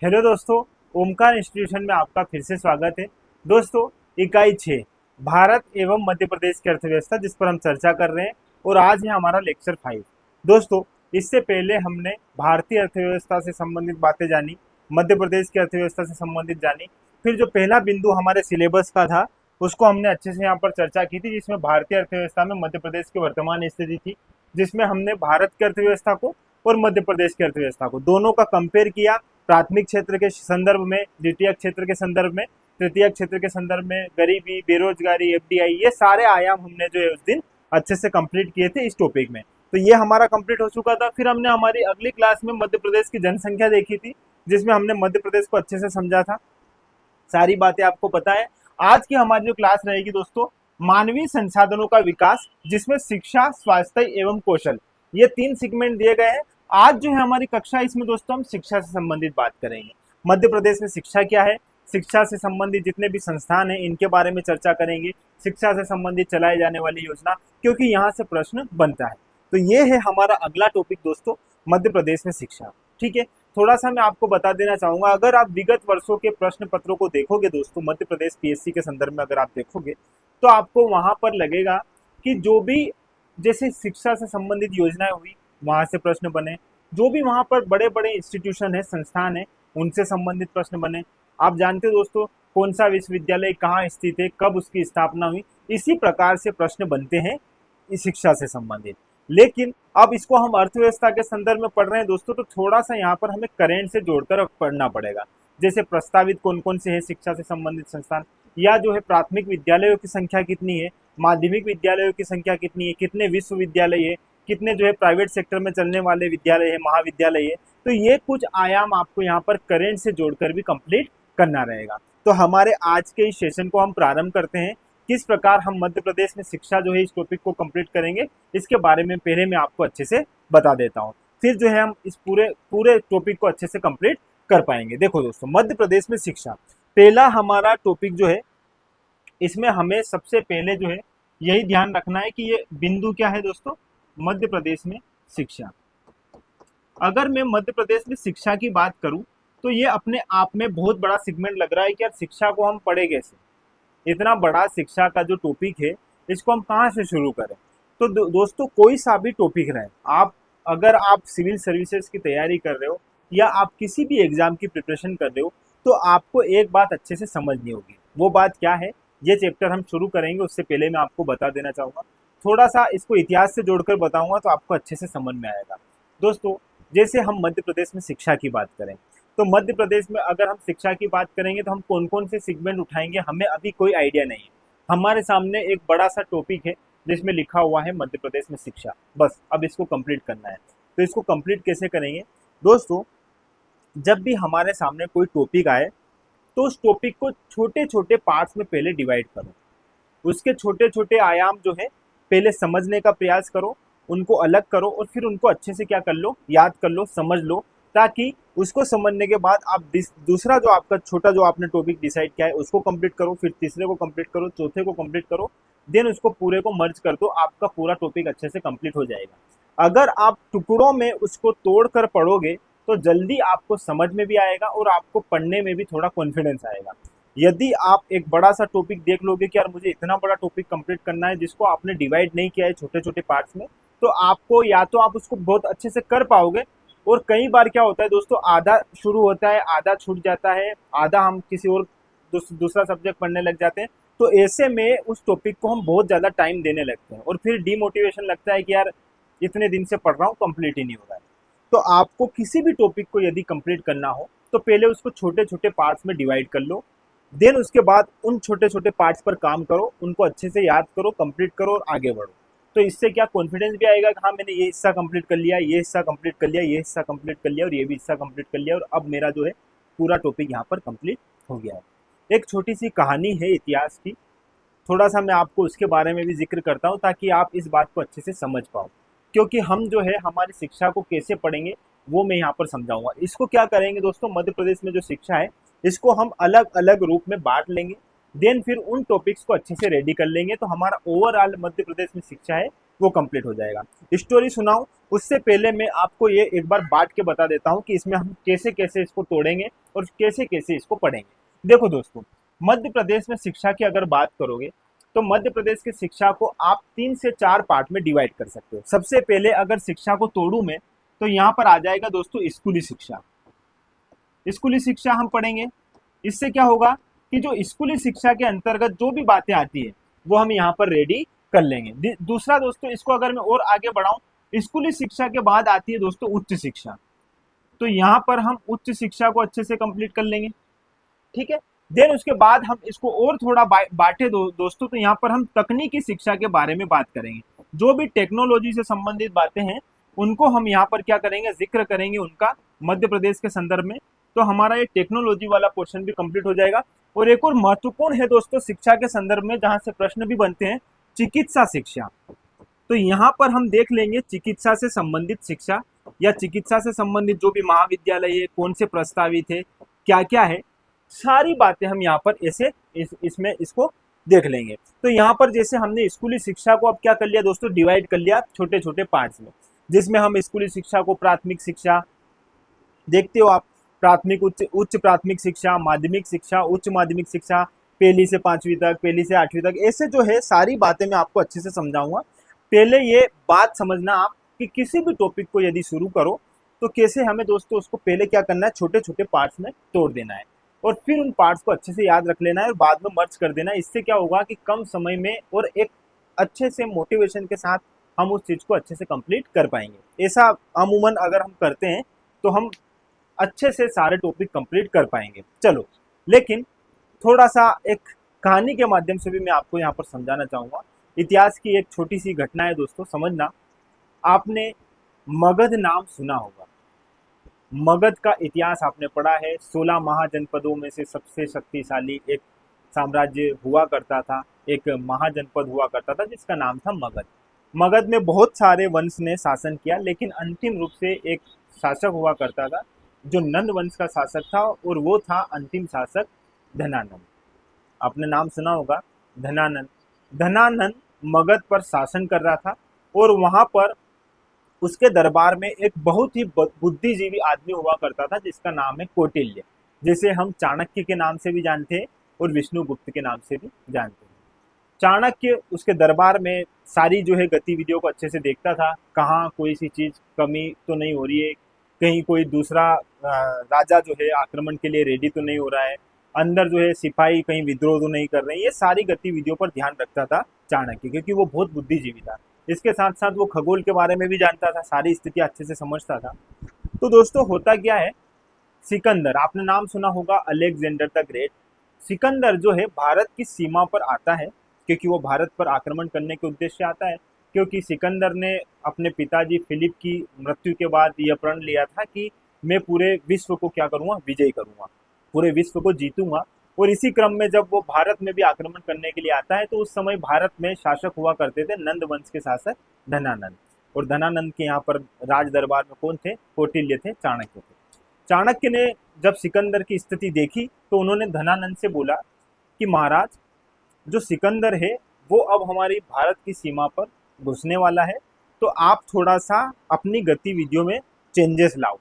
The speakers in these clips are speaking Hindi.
हेलो दोस्तों, ओमकार इंस्टीट्यूशन में आपका फिर से स्वागत है। दोस्तों, इकाई 6 भारत एवं मध्य प्रदेश की अर्थव्यवस्था जिस पर हम चर्चा कर रहे हैं और आज है हमारा लेक्चर 5। दोस्तों, इससे पहले हमने भारतीय अर्थव्यवस्था से संबंधित बातें जानी, मध्य प्रदेश की अर्थव्यवस्था से संबंधित जानी, फिर जो पहला बिंदु हमारे सिलेबस का था उसको हमने अच्छे से यहाँ पर चर्चा की थी, जिसमें भारतीय अर्थव्यवस्था में मध्य प्रदेश की वर्तमान स्थिति थी, जिसमें हमने भारत की अर्थव्यवस्था को और मध्य प्रदेश की अर्थव्यवस्था को दोनों का कंपेयर किया। प्राथमिक क्षेत्र के संदर्भ में, द्वितीय क्षेत्र के संदर्भ में, तृतीय क्षेत्र के संदर्भ में, गरीबी, बेरोजगारी, एफडीआई, ये सारे आयाम हमने जो है उस दिन अच्छे से कंप्लीट किए थे इस टॉपिक में। तो ये हमारा कंप्लीट हो चुका था। फिर हमने हमारी अगली क्लास में मध्य प्रदेश की जनसंख्या देखी थी, जिसमें हमने मध्य प्रदेश को अच्छे से समझा था। सारी बातें आपको पता है। आज की हमारी जो क्लास रहेगी दोस्तों, मानवीय संसाधनों का विकास, जिसमें शिक्षा, स्वास्थ्य एवं कौशल, ये 3 सेगमेंट दिए गए हैं। आज जो है हमारी कक्षा, इसमें दोस्तों हम शिक्षा से संबंधित बात करेंगे। मध्य प्रदेश में शिक्षा क्या है, शिक्षा से संबंधित जितने भी संस्थान हैं इनके बारे में चर्चा करेंगे, शिक्षा से संबंधित चलाई जाने वाली योजना, क्योंकि यहाँ से प्रश्न बनता है। तो ये है हमारा अगला टॉपिक दोस्तों, मध्य प्रदेश में शिक्षा। ठीक है, थोड़ा सा मैं आपको बता देना चाहूंगा, अगर आप विगत वर्षों के प्रश्न पत्रों को देखोगे दोस्तों, मध्य प्रदेश पीएससी के संदर्भ में अगर आप देखोगे तो आपको वहां पर लगेगा कि जो भी जैसे शिक्षा से संबंधित योजनाएं हुई वहां से प्रश्न बने, जो भी वहां पर बड़े बड़े इंस्टीट्यूशन है, संस्थान है, उनसे संबंधित प्रश्न बने। आप जानते हो दोस्तों, कौन सा विश्वविद्यालय कहाँ स्थित है, कब उसकी स्थापना हुई, इसी प्रकार से प्रश्न बनते हैं इस शिक्षा से संबंधित। लेकिन अब इसको हम अर्थव्यवस्था के संदर्भ में पढ़ रहे हैं दोस्तों, तो थोड़ा सा यहाँ पर हमें करेंट से जोड़कर पढ़ना पड़ेगा। जैसे प्रस्तावित कौन कौन से है शिक्षा से संबंधित संस्थान, या जो है प्राथमिक विद्यालयों की संख्या कितनी है, माध्यमिक विद्यालयों की संख्या कितनी है, कितने विश्वविद्यालय है, कितने जो है प्राइवेट सेक्टर में चलने वाले विद्यालय है, महाविद्यालय है। तो ये कुछ आयाम आपको यहाँ पर करेंट से जोड़कर भी कंप्लीट करना रहेगा। तो हमारे आज के इस सेशन को हम प्रारंभ करते हैं। किस प्रकार हम मध्य प्रदेश में शिक्षा जो है इस टॉपिक को कंप्लीट करेंगे, इसके बारे में पहले मैं आपको अच्छे से बता देता हूँ, फिर जो है हम इस पूरे टॉपिक को अच्छे से कंप्लीट कर पाएंगे। देखो दोस्तों, मध्य प्रदेश में शिक्षा, पहला हमारा टॉपिक जो है, इसमें हमें सबसे पहले जो है यही ध्यान रखना है कि ये बिंदु क्या है दोस्तों, मध्य प्रदेश में शिक्षा। अगर मैं मध्य प्रदेश में शिक्षा की बात करूं तो ये अपने आप में बहुत बड़ा सेगमेंट लग रहा है कि यार शिक्षा को हम पढ़े कैसे, इतना बड़ा शिक्षा का जो टॉपिक है इसको हम कहाँ से शुरू करें। तो दोस्तों, कोई सा भी टॉपिक रहे, आप अगर आप सिविल सर्विसेज की तैयारी कर रहे हो या आप किसी भी एग्जाम की प्रिपरेशन कर रहे हो, तो आपको एक बात अच्छे से समझनी होगी। वो बात क्या है, ये चैप्टर हम शुरू करेंगे उससे पहले मैं आपको बता देना चाहूँगा, थोड़ा सा इसको इतिहास से जोड़कर बताऊंगा तो आपको अच्छे से समझ में आएगा। दोस्तों, जैसे हम मध्य प्रदेश में शिक्षा की बात करें, तो मध्य प्रदेश में अगर हम शिक्षा की बात करेंगे तो हम कौन कौन से सेगमेंट उठाएंगे, हमें अभी कोई आइडिया नहीं है। हमारे सामने एक बड़ा सा टॉपिक है जिसमें लिखा हुआ है मध्य प्रदेश में शिक्षा, बस अब इसको कंप्लीट करना है। तो इसको कंप्लीट कैसे करेंगे दोस्तों, जब भी हमारे सामने कोई टॉपिक आए तो उस टॉपिक को छोटे छोटे पार्ट्स में पहले डिवाइड करो, उसके छोटे छोटे आयाम जो है पहले समझने का प्रयास करो, उनको अलग करो और फिर उनको अच्छे से क्या कर लो, याद कर लो, समझ लो, ताकि उसको समझने के बाद आप दूसरा जो आपका छोटा जो आपने टॉपिक डिसाइड किया है उसको कंप्लीट करो, फिर तीसरे को कंप्लीट करो, चौथे को कंप्लीट करो, देन उसको पूरे को मर्ज कर दो, आपका पूरा टॉपिक अच्छे से कंप्लीट हो जाएगा। अगर आप टुकड़ों में उसको तोड़ कर पढ़ोगे तो जल्दी आपको समझ में भी आएगा और आपको पढ़ने में भी थोड़ा कॉन्फिडेंस आएगा। यदि आप एक बड़ा सा टॉपिक देख लोगे कि यार मुझे इतना बड़ा टॉपिक कंप्लीट करना है जिसको आपने डिवाइड नहीं किया है छोटे छोटे पार्ट्स में, तो आपको या तो आप उसको बहुत अच्छे से कर पाओगे, और कई बार क्या होता है दोस्तों, आधा शुरू होता है, आधा छूट जाता है, आधा हम किसी और दूसरा सब्जेक्ट पढ़ने लग जाते हैं। तो ऐसे में उस टॉपिक को हम बहुत ज़्यादा टाइम देने लगते हैं और फिर डीमोटिवेशन लगता है कि यार इतने दिन से पढ़ रहा हूँ, कंप्लीट ही नहीं हो रहा है। तो आपको किसी भी टॉपिक को यदि कंप्लीट करना हो तो पहले उसको छोटे छोटे पार्ट्स में डिवाइड कर लो, देन उसके बाद उन छोटे छोटे पार्ट्स पर काम करो, उनको अच्छे से याद करो, कंप्लीट करो और आगे बढ़ो। तो इससे क्या कॉन्फिडेंस भी आएगा कि हाँ मैंने ये हिस्सा कंप्लीट कर लिया, ये हिस्सा कंप्लीट कर लिया, ये हिस्सा कंप्लीट कर लिया और ये भी हिस्सा कंप्लीट कर लिया, और अब मेरा जो है पूरा टॉपिक यहाँ पर कंप्लीट हो गया है। एक छोटी सी कहानी है इतिहास की, थोड़ा सा मैं आपको उसके बारे में भी जिक्र करता हूँ ताकि आप इस बात को अच्छे से समझ पाओ, क्योंकि हम जो है हमारी शिक्षा को कैसे पढ़ेंगे वो मैं यहाँ पर समझाऊंगा। इसको क्या करेंगे दोस्तों, मध्य प्रदेश में जो शिक्षा है इसको हम अलग अलग रूप में बांट लेंगे, देन फिर उन टॉपिक्स को अच्छे से रेडी कर लेंगे, तो हमारा ओवरऑल मध्य प्रदेश में शिक्षा है वो कंप्लीट हो जाएगा। स्टोरी सुनाऊं उससे पहले मैं आपको ये एक बार बांट के बता देता हूँ कि इसमें हम कैसे कैसे इसको तोड़ेंगे और कैसे कैसे इसको पढ़ेंगे। देखो दोस्तों, मध्य प्रदेश में शिक्षा की अगर बात करोगे तो मध्य प्रदेश की शिक्षा को आप 3 से 4 पार्ट में डिवाइड कर सकते हो। सबसे पहले अगर शिक्षा को तोड़ू मैं तो यहाँ पर आ जाएगा दोस्तों स्कूली शिक्षा। स्कूली शिक्षा हम पढ़ेंगे। इससे क्या होगा कि जो स्कूली शिक्षा के अंतर्गत जो भी बातें आती है वो हम यहाँ पर रेडी कर लेंगे। दूसरा दोस्तों, इसको अगर मैं और आगे बढ़ाऊं, स्कूली शिक्षा के बाद आती है दोस्तों उच्च शिक्षा। तो यहाँ पर हम उच्च शिक्षा को अच्छे से कंप्लीट कर लेंगे, ठीक है। देन उसके बाद हम इसको और थोड़ा बांटे दोस्तों, तो यहाँ पर हम तकनीकी शिक्षा के बारे में बात करेंगे। जो भी टेक्नोलॉजी से संबंधित बातें हैं उनको हम यहाँ पर क्या करेंगे, जिक्र करेंगे उनका मध्य प्रदेश के संदर्भ में। तो हमारा ये टेक्नोलॉजी वाला पोर्शन भी कंप्लीट हो जाएगा। और एक और महत्वपूर्ण है दोस्तों शिक्षा के संदर्भ में, जहां से प्रश्न भी बनते हैं, चिकित्सा शिक्षा। तो यहाँ पर हम देख लेंगे चिकित्सा से संबंधित शिक्षा या चिकित्सा से संबंधित जो भी महाविद्यालय है, कौन से प्रस्तावित है, क्या क्या है, सारी बातें हम यहाँ पर ऐसे इसमें इसको देख लेंगे। तो यहाँ पर जैसे हमने स्कूली शिक्षा को अब क्या कर लिया दोस्तों, डिवाइड कर लिया छोटे छोटे पार्ट्स में, जिसमें हम स्कूली शिक्षा को प्राथमिक शिक्षा देखते हो आप, प्राथमिक, उच्च प्राथमिक शिक्षा, माध्यमिक शिक्षा, उच्च माध्यमिक शिक्षा, पहली से 5वीं तक, पहली से 8वीं तक, ऐसे जो है सारी बातें मैं आपको अच्छे से समझाऊंगा। पहले ये बात समझना आप कि किसी भी टॉपिक को यदि शुरू करो तो कैसे हमें दोस्तों उसको पहले क्या करना है, छोटे छोटे पार्ट्स में तोड़ देना है और फिर उन पार्ट्स को अच्छे से याद रख लेना है और बाद में मर्ज कर देना है। इससे क्या होगा कि कम समय में और एक अच्छे से मोटिवेशन के साथ हम उस चीज़ को अच्छे से कंप्लीट कर पाएंगे। ऐसा अमूमन अगर हम करते हैं तो हम अच्छे से सारे टॉपिक कंप्लीट कर पाएंगे। चलो, लेकिन थोड़ा सा एक कहानी के माध्यम से भी मैं आपको यहाँ पर समझाना चाहूँगा। इतिहास की एक छोटी सी घटना है दोस्तों, समझना। आपने मगध नाम सुना होगा। मगध का इतिहास आपने पढ़ा है। 16 महाजनपदों में से सबसे शक्तिशाली एक साम्राज्य हुआ करता था, एक महाजनपद हुआ करता था जिसका नाम था मगध। मगध में बहुत सारे वंश ने शासन किया, लेकिन अंतिम रूप से एक शासक हुआ करता था जो नंद वंश का शासक था, और वो था अंतिम शासक धनानंद। आपने नाम सुना होगा धनानंद। धनानंद मगध पर शासन कर रहा था और वहां पर उसके दरबार में एक बहुत ही बुद्धिजीवी आदमी हुआ करता था जिसका नाम है कौटिल्य, जिसे हम चाणक्य के नाम से भी जानते हैं और विष्णुगुप्त के नाम से भी जानते हैं। चाणक्य उसके दरबार में सारी जो है गतिविधियों को अच्छे से देखता था, कहाँ कोई सी चीज कमी तो नहीं हो रही है, कहीं कोई दूसरा राजा जो है आक्रमण के लिए रेडी तो नहीं हो रहा है, अंदर जो है सिपाही कहीं विद्रोह तो नहीं कर रहे हैं। ये सारी गतिविधियों पर ध्यान रखता था चाणक्य, क्योंकि वो बहुत बुद्धिजीवी था। इसके साथ साथ वो खगोल के बारे में भी जानता था, सारी स्थिति अच्छे से समझता था। तो दोस्तों होता क्या है, सिकंदर, आपने नाम सुना होगा अलेक्जेंडर द ग्रेट। सिकंदर जो है भारत की सीमा पर आता है, क्योंकि वो भारत पर आक्रमण करने के उद्देश्य से आता है। क्योंकि सिकंदर ने अपने पिताजी फिलिप की मृत्यु के बाद यह प्रण लिया था कि मैं पूरे विश्व को क्या करूंगा, विजय करूंगा, पूरे विश्व को जीतूंगा। और इसी क्रम में जब वो भारत में भी आक्रमण करने के लिए आता है, तो उस समय भारत में शासक हुआ करते थे नंद वंश के शासक धनानंद। और धनानंद के यहाँ पर राज दरबार में कौन थे, कौटिल्य थे, चाणक्य थे। चाणक्य ने जब सिकंदर की स्थिति देखी तो उन्होंने धनानंद से बोला कि महाराज, जो सिकंदर है वो अब हमारी भारत की सीमा पर घुसने वाला है, तो आप थोड़ा सा अपनी गतिविधियों में चेंजेस लाओ।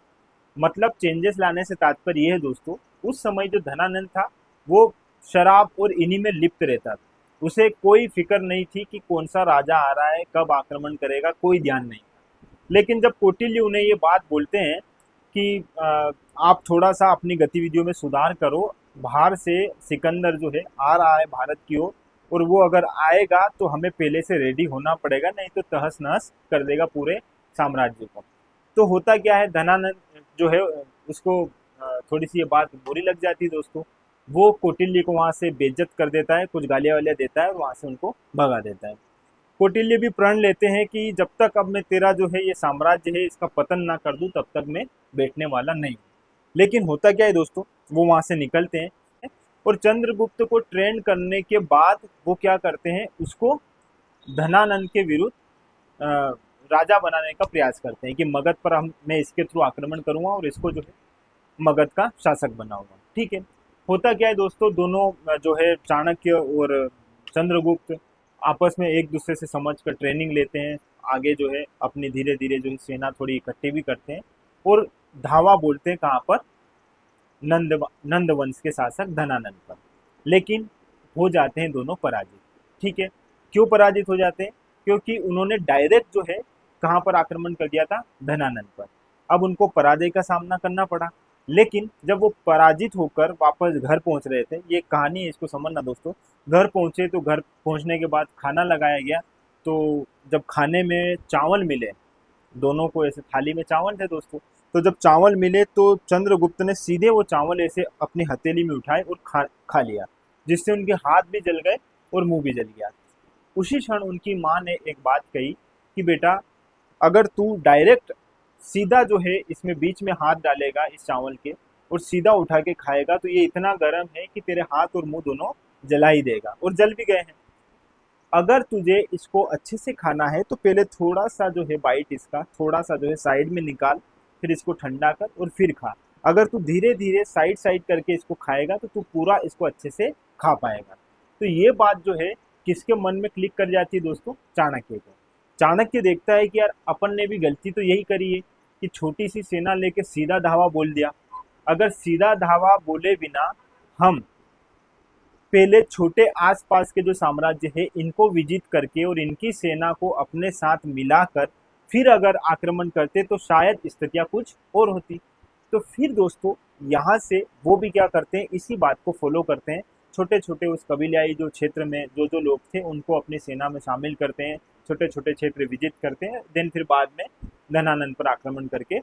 मतलब चेंजेस लाने से तात्पर्य ये है दोस्तों, उस समय जो धनानंद था वो शराब और इन्हीं में लिप्त रहता था। उसे कोई फिक्र नहीं थी कि कौन सा राजा आ रहा है, कब आक्रमण करेगा, कोई ध्यान नहीं। लेकिन जब कौटिल्य उन्हें ये बात बोलते हैं कि आप थोड़ा सा अपनी गतिविधियों में सुधार करो, बाहर से सिकंदर जो है आ रहा है भारत की ओर, और वो अगर आएगा तो हमें पहले से रेडी होना पड़ेगा, नहीं तो तहस नहस कर देगा पूरे साम्राज्य को। तो होता क्या है, धनानंद जो है उसको थोड़ी सी ये बात बुरी लग जाती है दोस्तों। वो कौटिल्य को वहां से बेइज्जत कर देता है, कुछ गालियां वालियां देता है और वहां से उनको भगा देता है। कौटिल्य भी प्रण लेते हैं कि जब तक अब मैं तेरा जो है ये साम्राज्य है इसका पतन ना कर दूं, तब तक मैं बैठने वाला नहीं। लेकिन होता क्या है दोस्तों, वो वहां से निकलते हैं और चंद्रगुप्त को ट्रेन करने के बाद वो क्या करते हैं, उसको धनानंद के विरुद्ध राजा बनाने का प्रयास करते हैं कि मगध पर मैं इसके थ्रू आक्रमण करूंगा और इसको जो है मगध का शासक बनाऊंगा। ठीक है, होता क्या है दोस्तों, दोनों जो है चाणक्य और चंद्रगुप्त आपस में एक दूसरे से समझ कर ट्रेनिंग लेते हैं, आगे जो है अपनी धीरे धीरे जो है सेना थोड़ी इकट्ठी भी करते हैं और धावा बोलते हैं कहाँ पर, नंद वंश के शासक धनानंद पर। लेकिन हो जाते हैं दोनों पराजित। ठीक है, क्यों पराजित हो जाते हैं? क्योंकि उन्होंने डायरेक्ट जो है कहाँ पर आक्रमण कर दिया था, धनानंद पर। अब उनको पराजय का सामना करना पड़ा। लेकिन जब वो पराजित होकर वापस घर पहुंच रहे थे, ये कहानी है, इसको समझना दोस्तों। घर पहुंचे तो घर पहुंचने के बाद खाना लगाया गया। तो जब खाने में चावल मिले, दोनों को ऐसे थाली में चावल थे दोस्तों, तो जब चावल मिले तो चंद्रगुप्त ने सीधे वो चावल ऐसे अपनी हथेली में उठाए और खा लिया, जिससे उनके हाथ भी जल गए और मुंह भी जल गया। उसी क्षण उनकी माँ ने एक बात कही कि बेटा, अगर तू डायरेक्ट सीधा जो है इसमें बीच में हाथ डालेगा इस चावल के और सीधा उठा के खाएगा तो ये इतना गर्म है कि तेरे हाथ और मुंह दोनों जला ही देगा, और जल भी गए हैं। अगर तुझे इसको अच्छे से खाना है तो पहले थोड़ा सा जो है बाइट इसका थोड़ा सा जो है साइड में निकाल, फिर इसको ठंडा कर और फिर खा। अगर तू धीरे धीरे साइड साइड करके इसको खाएगा तो तू पूरा इसको अच्छे से खा पाएगा। तो ये बात जो है किसके मन में क्लिक कर जाती है दोस्तों? चाणक्य को। चाणक्य देखता है कि यार अपन ने भी गलती तो यही करी है कि छोटी सी सेना लेके सीधा धावा बोल दिया। अगर सीधा धावा बोले बिना हम पहले छोटे आसपास के जो साम्राज्य है इनको विजित करके और इनकी सेना को अपने साथ मिलाकर फिर अगर आक्रमण करते तो शायद स्थितियां कुछ और होती। तो फिर दोस्तों यहाँ से वो भी क्या करते हैं, इसी बात को फॉलो करते हैं। छोटे छोटे उस कबीलाई जो क्षेत्र में जो लोग थे उनको अपनी सेना में शामिल करते हैं, छोटे छोटे क्षेत्र विजित करते हैं। देन फिर बाद में धनानंद पर आक्रमण करके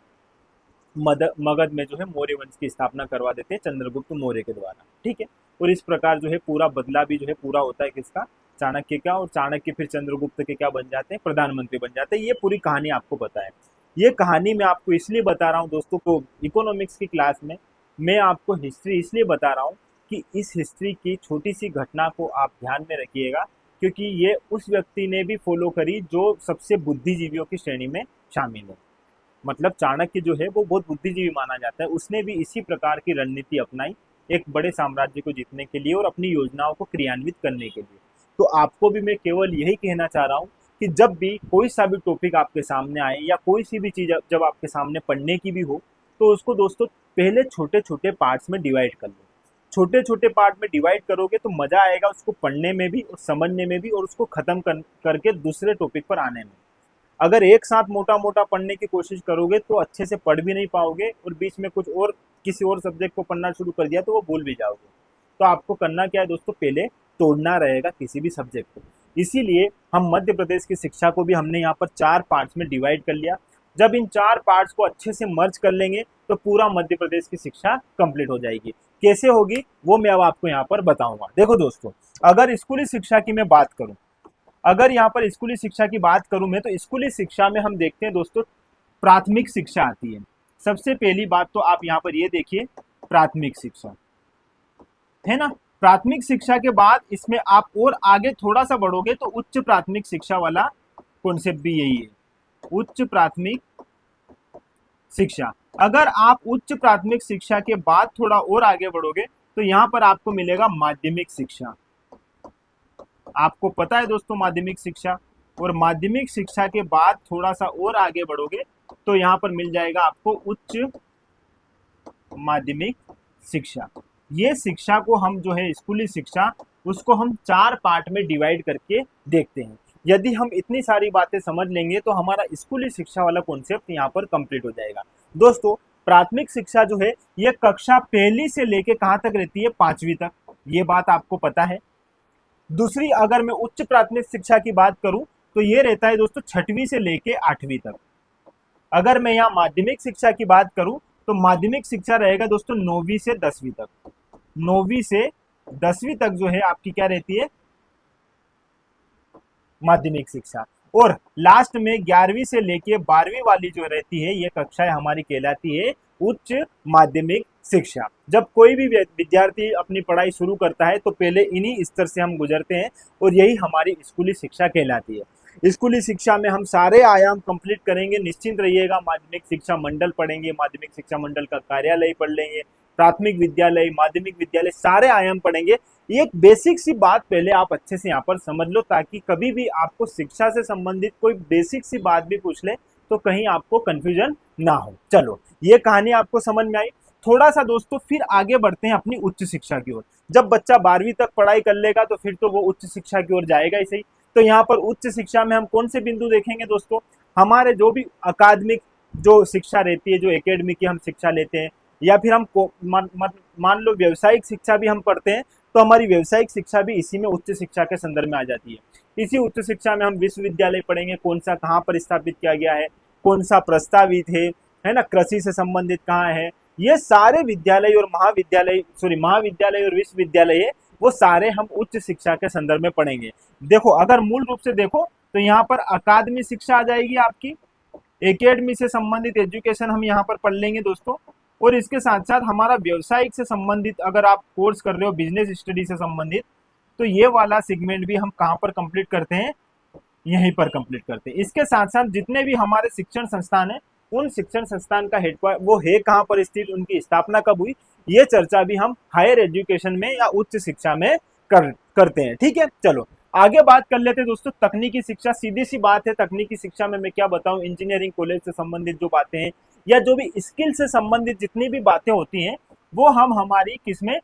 मगध में जो है मौर्य वंश की स्थापना करवा देते हैं चंद्रगुप्त मौर्य के द्वारा। ठीक है, और इस प्रकार जो है पूरा बदला भी जो है पूरा होता है किसका? चाणक्य का। और चाणक्य फिर चंद्रगुप्त के क्या बन जाते हैं? प्रधानमंत्री बन जाते हैं। ये पूरी कहानी आपको पता है। ये कहानी मैं आपको इसलिए बता रहा हूँ दोस्तों को, इकोनॉमिक्स की क्लास में मैं आपको हिस्ट्री इसलिए बता रहा हूँ कि इस हिस्ट्री की छोटी सी घटना को आप ध्यान में रखिएगा, क्योंकि ये उस व्यक्ति ने भी फॉलो करी जो सबसे बुद्धिजीवियों की श्रेणी में शामिल है। मतलब चाणक्य जो है वो बहुत बुद्धिजीवी माना जाता है। उसने भी इसी प्रकार की रणनीति अपनाई एक बड़े साम्राज्य को जीतने के लिए और अपनी योजनाओं को क्रियान्वित करने के लिए। तो आपको भी मैं केवल यही कहना चाह रहा हूँ कि जब भी कोई सा भी टॉपिक आपके सामने आए या कोई सी भी चीज़ जब आपके सामने पढ़ने की भी हो, तो उसको दोस्तों पहले छोटे छोटे पार्ट्स में डिवाइड कर लो। छोटे छोटे पार्ट में डिवाइड करोगे तो मज़ा आएगा उसको पढ़ने में भी और समझने में भी, और उसको ख़त्म करके दूसरे टॉपिक पर आने में। अगर एक साथ मोटा मोटा पढ़ने की कोशिश करोगे तो अच्छे से पढ़ भी नहीं पाओगे, और बीच में कुछ और किसी और सब्जेक्ट को पढ़ना शुरू कर दिया तो वो भूल भी जाओगे। तो आपको करना क्या है दोस्तों? पहले तोड़ना रहेगा किसी भी सब्जेक्ट को। इसीलिए हम मध्य प्रदेश की शिक्षा को भी हमने यहाँ पर 4 पार्ट्स में डिवाइड कर लिया। जब इन 4 पार्ट्स को अच्छे से मर्ज कर लेंगे तो पूरा मध्य प्रदेश की शिक्षा कंप्लीट हो जाएगी। कैसे होगी वो मैं अब आपको यहाँ पर बताऊंगा। देखो दोस्तों, अगर स्कूली शिक्षा की मैं बात करूं, अगर यहाँ पर स्कूली शिक्षा की बात करूं मैं, तो स्कूली शिक्षा में हम देखते हैं दोस्तों प्राथमिक शिक्षा आती है। सबसे पहली बात तो आप यहाँ पर ये देखिए, प्राथमिक शिक्षा है ना। प्राथमिक शिक्षा के बाद इसमें आप और आगे थोड़ा सा बढ़ोगे तो उच्च प्राथमिक शिक्षा वाला कॉन्सेप्ट भी यही है, उच्च प्राथमिक शिक्षा। अगर आप उच्च प्राथमिक शिक्षा के बाद थोड़ा और आगे बढ़ोगे तो यहाँ पर आपको मिलेगा माध्यमिक शिक्षा। आपको पता है दोस्तों माध्यमिक शिक्षा, और माध्यमिक शिक्षा के बाद थोड़ा सा और आगे बढ़ोगे तो यहाँ पर मिल जाएगा आपको उच्च माध्यमिक शिक्षा। ये शिक्षा को हम जो है स्कूली शिक्षा, उसको हम 4 पार्ट में डिवाइड करके देखते हैं। यदि हम इतनी सारी बातें समझ लेंगे तो हमारा स्कूली शिक्षा वाला कॉन्सेप्ट यहाँ पर कंप्लीट हो जाएगा। दोस्तों प्राथमिक शिक्षा जो है ये कक्षा पहली से लेके कहाँ तक रहती है? 5वीं तक। ये बात आपको पता है। दूसरी, अगर मैं उच्च प्राथमिक शिक्षा की बात करूं तो ये रहता है दोस्तों 6वीं से लेके 8वीं तक। अगर मैं यहाँ माध्यमिक शिक्षा की बात करूं तो माध्यमिक शिक्षा रहेगा दोस्तों 9वीं से 10वीं तक। 9वीं से 10वीं तक जो है आपकी क्या रहती है? माध्यमिक शिक्षा। और लास्ट में 11वीं से लेके 12वीं वाली जो रहती है ये कक्षाएं हमारी कहलाती है उच्च माध्यमिक शिक्षा। जब कोई भी विद्यार्थी अपनी पढ़ाई शुरू करता है तो पहले इन्हीं स्तर से हम गुजरते हैं, और यही हमारी स्कूली शिक्षा कहलाती है। स्कूली शिक्षा में हम सारे आयाम कंप्लीट करेंगे, निश्चिंत रहिएगा। माध्यमिक शिक्षा मंडल पढ़ेंगे, माध्यमिक शिक्षा मंडल का कार्यालय पढ़ लेंगे, प्राथमिक विद्यालय, माध्यमिक विद्यालय, सारे आयाम पढ़ेंगे। एक बेसिक सी बात पहले आप अच्छे से यहाँ पर समझ लो, ताकि कभी भी आपको शिक्षा से संबंधित कोई बेसिक सी बात भी पूछ ले तो कहीं आपको कंफ्यूजन ना हो। चलो, ये कहानी आपको समझ में आई। थोड़ा सा दोस्तों फिर आगे बढ़ते हैं अपनी उच्च शिक्षा की ओर। जब बच्चा 12वीं तक पढ़ाई कर लेगा तो फिर तो वो उच्च शिक्षा की ओर जाएगा ही सही। तो यहाँ पर उच्च शिक्षा में हम कौन से बिंदु देखेंगे दोस्तों? हमारे जो भी अकादमिक जो शिक्षा रहती है, जो एकेडमी की हम शिक्षा लेते हैं, या फिर हम मान लो व्यावसायिक शिक्षा भी हम पढ़ते हैं, तो हमारी व्यावसायिक शिक्षा भी इसी में उच्च शिक्षा के संदर्भ में आ जाती है। इसी उच्च शिक्षा में हम विश्वविद्यालय पढ़ेंगे, कौन सा कहाँ पर स्थापित किया गया है, कौन सा प्रस्तावित है ना, कृषि से संबंधित कहाँ है, ये सारे विद्यालय और महाविद्यालय और विश्वविद्यालय है, वो सारे हम उच्च शिक्षा के संदर्भ में पढ़ेंगे। देखो, अगर मूल रूप से देखो तो यहाँ पर अकादमी शिक्षा आ जाएगी आपकी, एकेडमी से संबंधित एजुकेशन हम यहाँ पर पढ़ लेंगे दोस्तों। और इसके साथ साथ हमारा व्यवसायिक से संबंधित अगर आप कोर्स कर रहे हो, बिजनेस स्टडी से संबंधित, तो ये वाला सेगमेंट भी हम कहाँ पर कंप्लीट करते हैं? यहीं पर कंप्लीट करते हैं। इसके साथ साथ जितने भी हमारे शिक्षण संस्थान है, उन शिक्षण संस्थान का हेडक्वार्टर वो है कहाँ पर स्थित, उनकी स्थापना कब हुई, ये चर्चा भी हम हायर एजुकेशन में या उच्च शिक्षा में करते हैं। ठीक है, चलो आगे बात कर लेते हैं दोस्तों तकनीकी शिक्षा। सीधी सी बात है, तकनीकी शिक्षा में मैं क्या बताऊं, इंजीनियरिंग कॉलेज से संबंधित जो बातें हैं या जो भी स्किल से संबंधित जितनी भी बातें होती हैं, वो हम हमारी किसमें,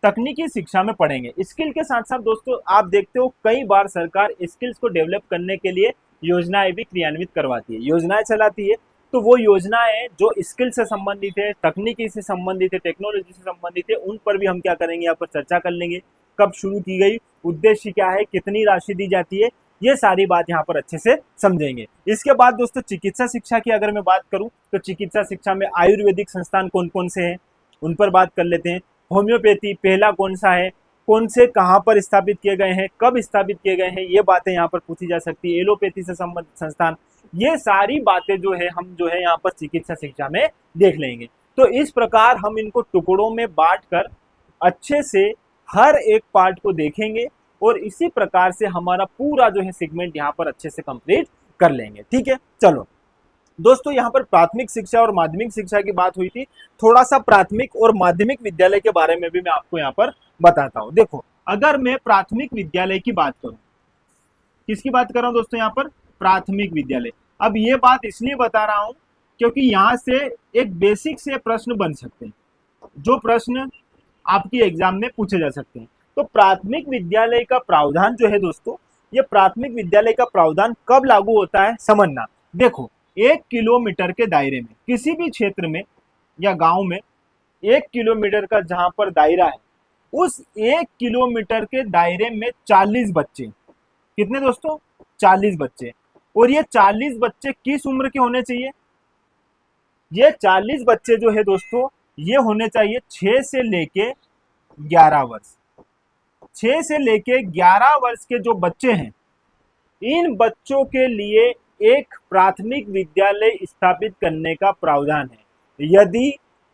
तकनीकी शिक्षा में पढ़ेंगे। स्किल के साथ साथ दोस्तों आप देखते हो कई बार सरकार स्किल्स को डेवलप करने के लिए योजनाएं भी क्रियान्वित करवाती है, योजनाएं चलाती है। तो वो योजनाएं जो स्किल से संबंधित है, तकनीकी से संबंधित है, टेक्नोलॉजी से संबंधित है, उन पर भी हम क्या करेंगे, यहाँ पर चर्चा कर लेंगे। कब शुरू की गई, उद्देश्य क्या है, कितनी राशि दी जाती है, ये सारी बात यहाँ पर अच्छे से समझेंगे। इसके बाद दोस्तों चिकित्सा शिक्षा की अगर मैं बात करूं तो चिकित्सा शिक्षा में आयुर्वेदिक संस्थान कौन कौन से हैं, उन पर बात कर लेते हैं। होम्योपैथी पहला कौन सा है, कौन से कहाँ पर स्थापित किए गए हैं, कब स्थापित किए गए हैं, ये बातें यहाँ पर पूछी जा सकती है। एलोपैथी से संबंधित संस्थान, ये सारी बातें जो है हम जो है यहाँ पर चिकित्सा शिक्षा में देख लेंगे। तो इस प्रकार हम इनको टुकड़ों में बांट कर अच्छे से हर एक पार्ट को देखेंगे और इसी प्रकार से हमारा पूरा जो है सेगमेंट यहाँ पर अच्छे से कंप्लीट कर लेंगे। ठीक है, चलो दोस्तों यहाँ पर प्राथमिक शिक्षा और माध्यमिक शिक्षा की बात हुई थी, थोड़ा सा प्राथमिक और माध्यमिक विद्यालय के बारे में भी मैं आपको यहाँ पर बताता हूँ। देखो, अगर मैं प्राथमिक विद्यालय की बात करूँ, किसकी बात कर रहा हूँ दोस्तों, यहाँ पर प्राथमिक विद्यालय। अब ये बात इसलिए बता रहा हूँ क्योंकि यहाँ से एक बेसिक से प्रश्न बन सकते हैं, जो प्रश्न आपकी एग्जाम में पूछे जा सकते हैं। तो प्राथमिक विद्यालय का प्रावधान जो है दोस्तों, ये प्राथमिक विद्यालय का प्रावधान कब लागू होता है समझना। देखो, 1 किलोमीटर के दायरे में किसी भी क्षेत्र में या गांव में 1 किलोमीटर का जहां पर दायरा है, उस 1 किलोमीटर के दायरे में 40 बच्चे, कितने दोस्तों, 40 बच्चे। और ये 40 बच्चे किस उम्र के होने चाहिए, ये 40 बच्चे जो है दोस्तों ये होने चाहिए 6 से लेके 11 वर्ष। 6 से लेके 11 वर्ष के जो बच्चे हैं, इन बच्चों के लिए एक प्राथमिक विद्यालय स्थापित करने का प्रावधान है। यदि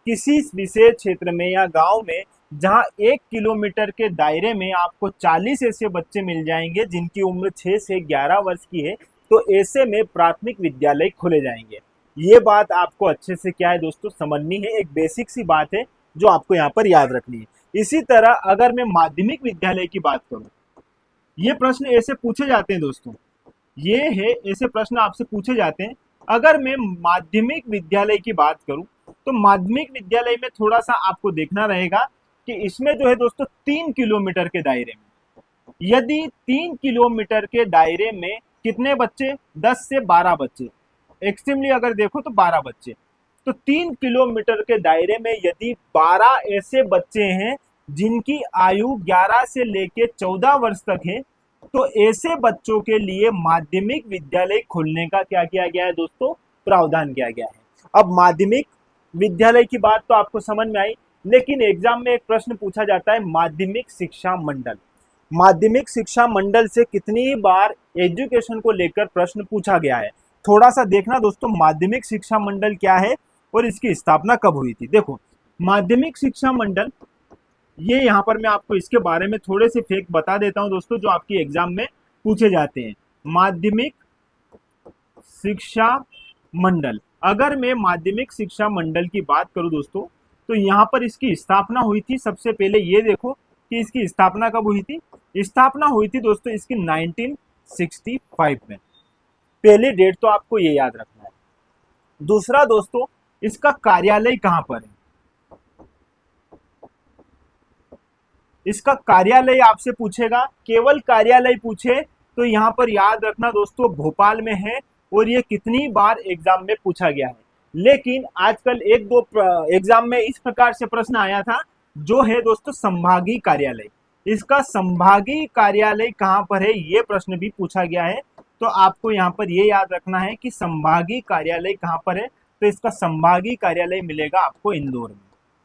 किसी विशेष क्षेत्र में या गांव में जहां 1 किलोमीटर के दायरे में आपको 40 ऐसे बच्चे मिल जाएंगे जिनकी उम्र 6 से 11 वर्ष की है, तो ऐसे में प्राथमिक विद्यालय खोले जाएंगे। ये बात आपको अच्छे से क्या है दोस्तों समझनी है, एक बेसिक सी बात है जो आपको यहाँ पर याद रखनी है। इसी तरह अगर मैं माध्यमिक विद्यालय की बात करूं, ये प्रश्न ऐसे पूछे जाते हैं दोस्तों, ये है ऐसे प्रश्न आपसे पूछे जाते हैं। अगर मैं माध्यमिक विद्यालय की बात करूं तो माध्यमिक विद्यालय में थोड़ा सा आपको देखना रहेगा कि इसमें जो है दोस्तों 3 किलोमीटर के दायरे में, यदि 3 किलोमीटर के दायरे में कितने बच्चे, 10 से 12 बच्चे, एक्सट्रीमली अगर देखो तो 12 बच्चे, तो 3 किलोमीटर के दायरे में यदि 12 ऐसे बच्चे हैं जिनकी आयु 11 से लेके 14 वर्ष तक है, तो ऐसे बच्चों के लिए माध्यमिक विद्यालय खोलने का क्या किया गया है दोस्तों, प्रावधान किया गया है। अब माध्यमिक विद्यालय की बात तो आपको समझ में आई, लेकिन एग्जाम में एक प्रश्न पूछा जाता है माध्यमिक शिक्षा मंडल। माध्यमिक शिक्षा मंडल से कितनी बार एजुकेशन को लेकर प्रश्न पूछा गया है, थोड़ा सा देखना दोस्तों माध्यमिक शिक्षा मंडल क्या है और इसकी स्थापना कब हुई थी। देखो, माध्यमिक शिक्षा मंडल, ये यहाँ पर मैं आपको इसके बारे में थोड़े से फैक्ट बता देता हूँ दोस्तों जो आपकी एग्जाम में पूछे जाते हैं। माध्यमिक शिक्षा मंडल, अगर मैं माध्यमिक शिक्षा मंडल की बात करूँ दोस्तों, तो यहाँ पर इसकी स्थापना हुई थी। सबसे पहले ये देखो कि इसकी स्थापना कब हुई थी। स्थापना हुई थी दोस्तों इसकी 1965 में। पहली डेट तो आपको ये याद रखना है। दूसरा दोस्तों, इसका कार्यालय कहां पर है। इसका कार्यालय आपसे पूछेगा, केवल कार्यालय पूछे तो यहां पर याद रखना दोस्तों भोपाल में है, और ये कितनी बार एग्जाम में पूछा गया है। लेकिन आजकल एक दो एग्जाम में इस प्रकार से प्रश्न आया था, जो है दोस्तों संभागीय कार्यालय। इसका संभागीय कार्यालय कहां पर है, ये प्रश्न भी पूछा गया है। तो आपको यहाँ पर ये याद रखना है कि संभागीय कार्यालय कहां पर है। तो इसका संभागीय कार्यालय मिलेगा आपको इंदौर में।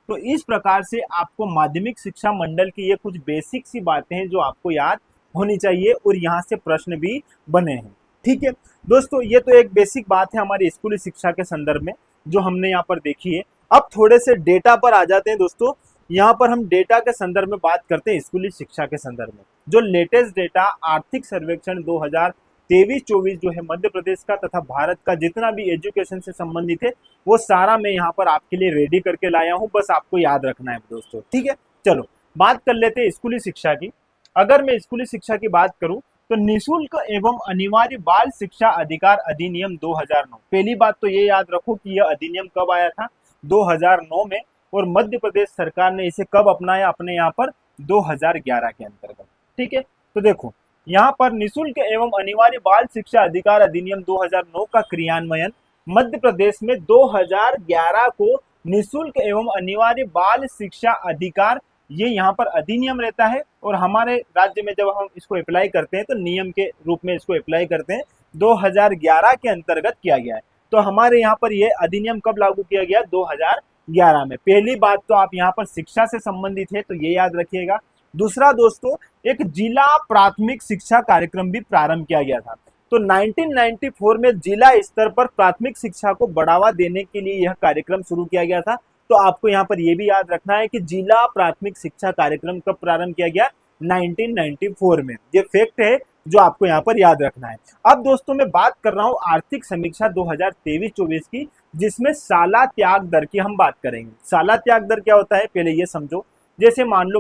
तो इस प्रकार से आपको माध्यमिक शिक्षा मंडल की ये कुछ बेसिक सी बातें हैं जो आपको याद होनी चाहिए, और यहाँ से प्रश्न भी बने हैं। ठीक है दोस्तों, ये तो एक बेसिक बात है हमारी स्कूली शिक्षा के संदर्भ में जो हमने यहाँ पर देखी है। अब थोड़े से डेटा पर आ जाते हैं दोस्तों। यहाँ पर हम डेटा के संदर्भ में बात करते हैं स्कूली शिक्षा के संदर्भ में। जो लेटेस्ट डेटा आर्थिक सर्वेक्षण 2023-24 जो है मध्य प्रदेश का तथा भारत का जितना भी एजुकेशन से संबंधित है, वो सारा मैं यहाँ पर आपके लिए रेडी करके लाया हूँ। बस आपको याद रखना है दोस्तों। ठीक है, चलो बात कर लेते हैं स्कूली शिक्षा की। अगर मैं स्कूली शिक्षा की बात करूं तो निःशुल्क एवं अनिवार्य बाल शिक्षा अधिकार अधिनियम 2009। पहली बात तो ये याद रखो कि यह अधिनियम कब आया था, 2009 में, और मध्य प्रदेश सरकार ने इसे कब अपनाया, अपने यहाँ पर 2011 के अंतर्गत। ठीक है, तो देखो यहाँ पर निःशुल्क एवं अनिवार्य बाल शिक्षा अधिकार अधिनियम 2009 का क्रियान्वयन मध्य प्रदेश में 2011 को निःशुल्क एवं अनिवार्य बाल शिक्षा अधिकार, ये यहाँ पर अधिनियम रहता है, और हमारे राज्य में जब हम इसको अप्लाई करते हैं तो नियम के रूप में इसको अप्लाई करते हैं। 2011 के अंतर्गत किया गया है। तो हमारे यहाँ पर ये अधिनियम कब लागू किया गया, 2011 में। पहली बात तो आप यहाँ पर शिक्षा से संबंधित है तो ये याद रखिएगा। दूसरा दोस्तों, एक जिला प्राथमिक शिक्षा कार्यक्रम भी प्रारंभ किया गया था। तो 1994 में जिला स्तर पर प्राथमिक शिक्षा को बढ़ावा देने के लिए यह कार्यक्रम शुरू किया गया था। तो आपको यहाँ पर यह भी याद रखना है कि जिला प्राथमिक शिक्षा कार्यक्रम कब प्रारंभ किया गया, 1994 में। ये फैक्ट है जो आपको यहाँ पर याद रखना है। अब दोस्तों मैं बात कर रहा हूँ आर्थिक समीक्षा 2023-24 की, जिसमें साला त्याग दर की हम बात करेंगे। साला त्याग दर क्या होता है पहले ये समझो। जैसे मान लो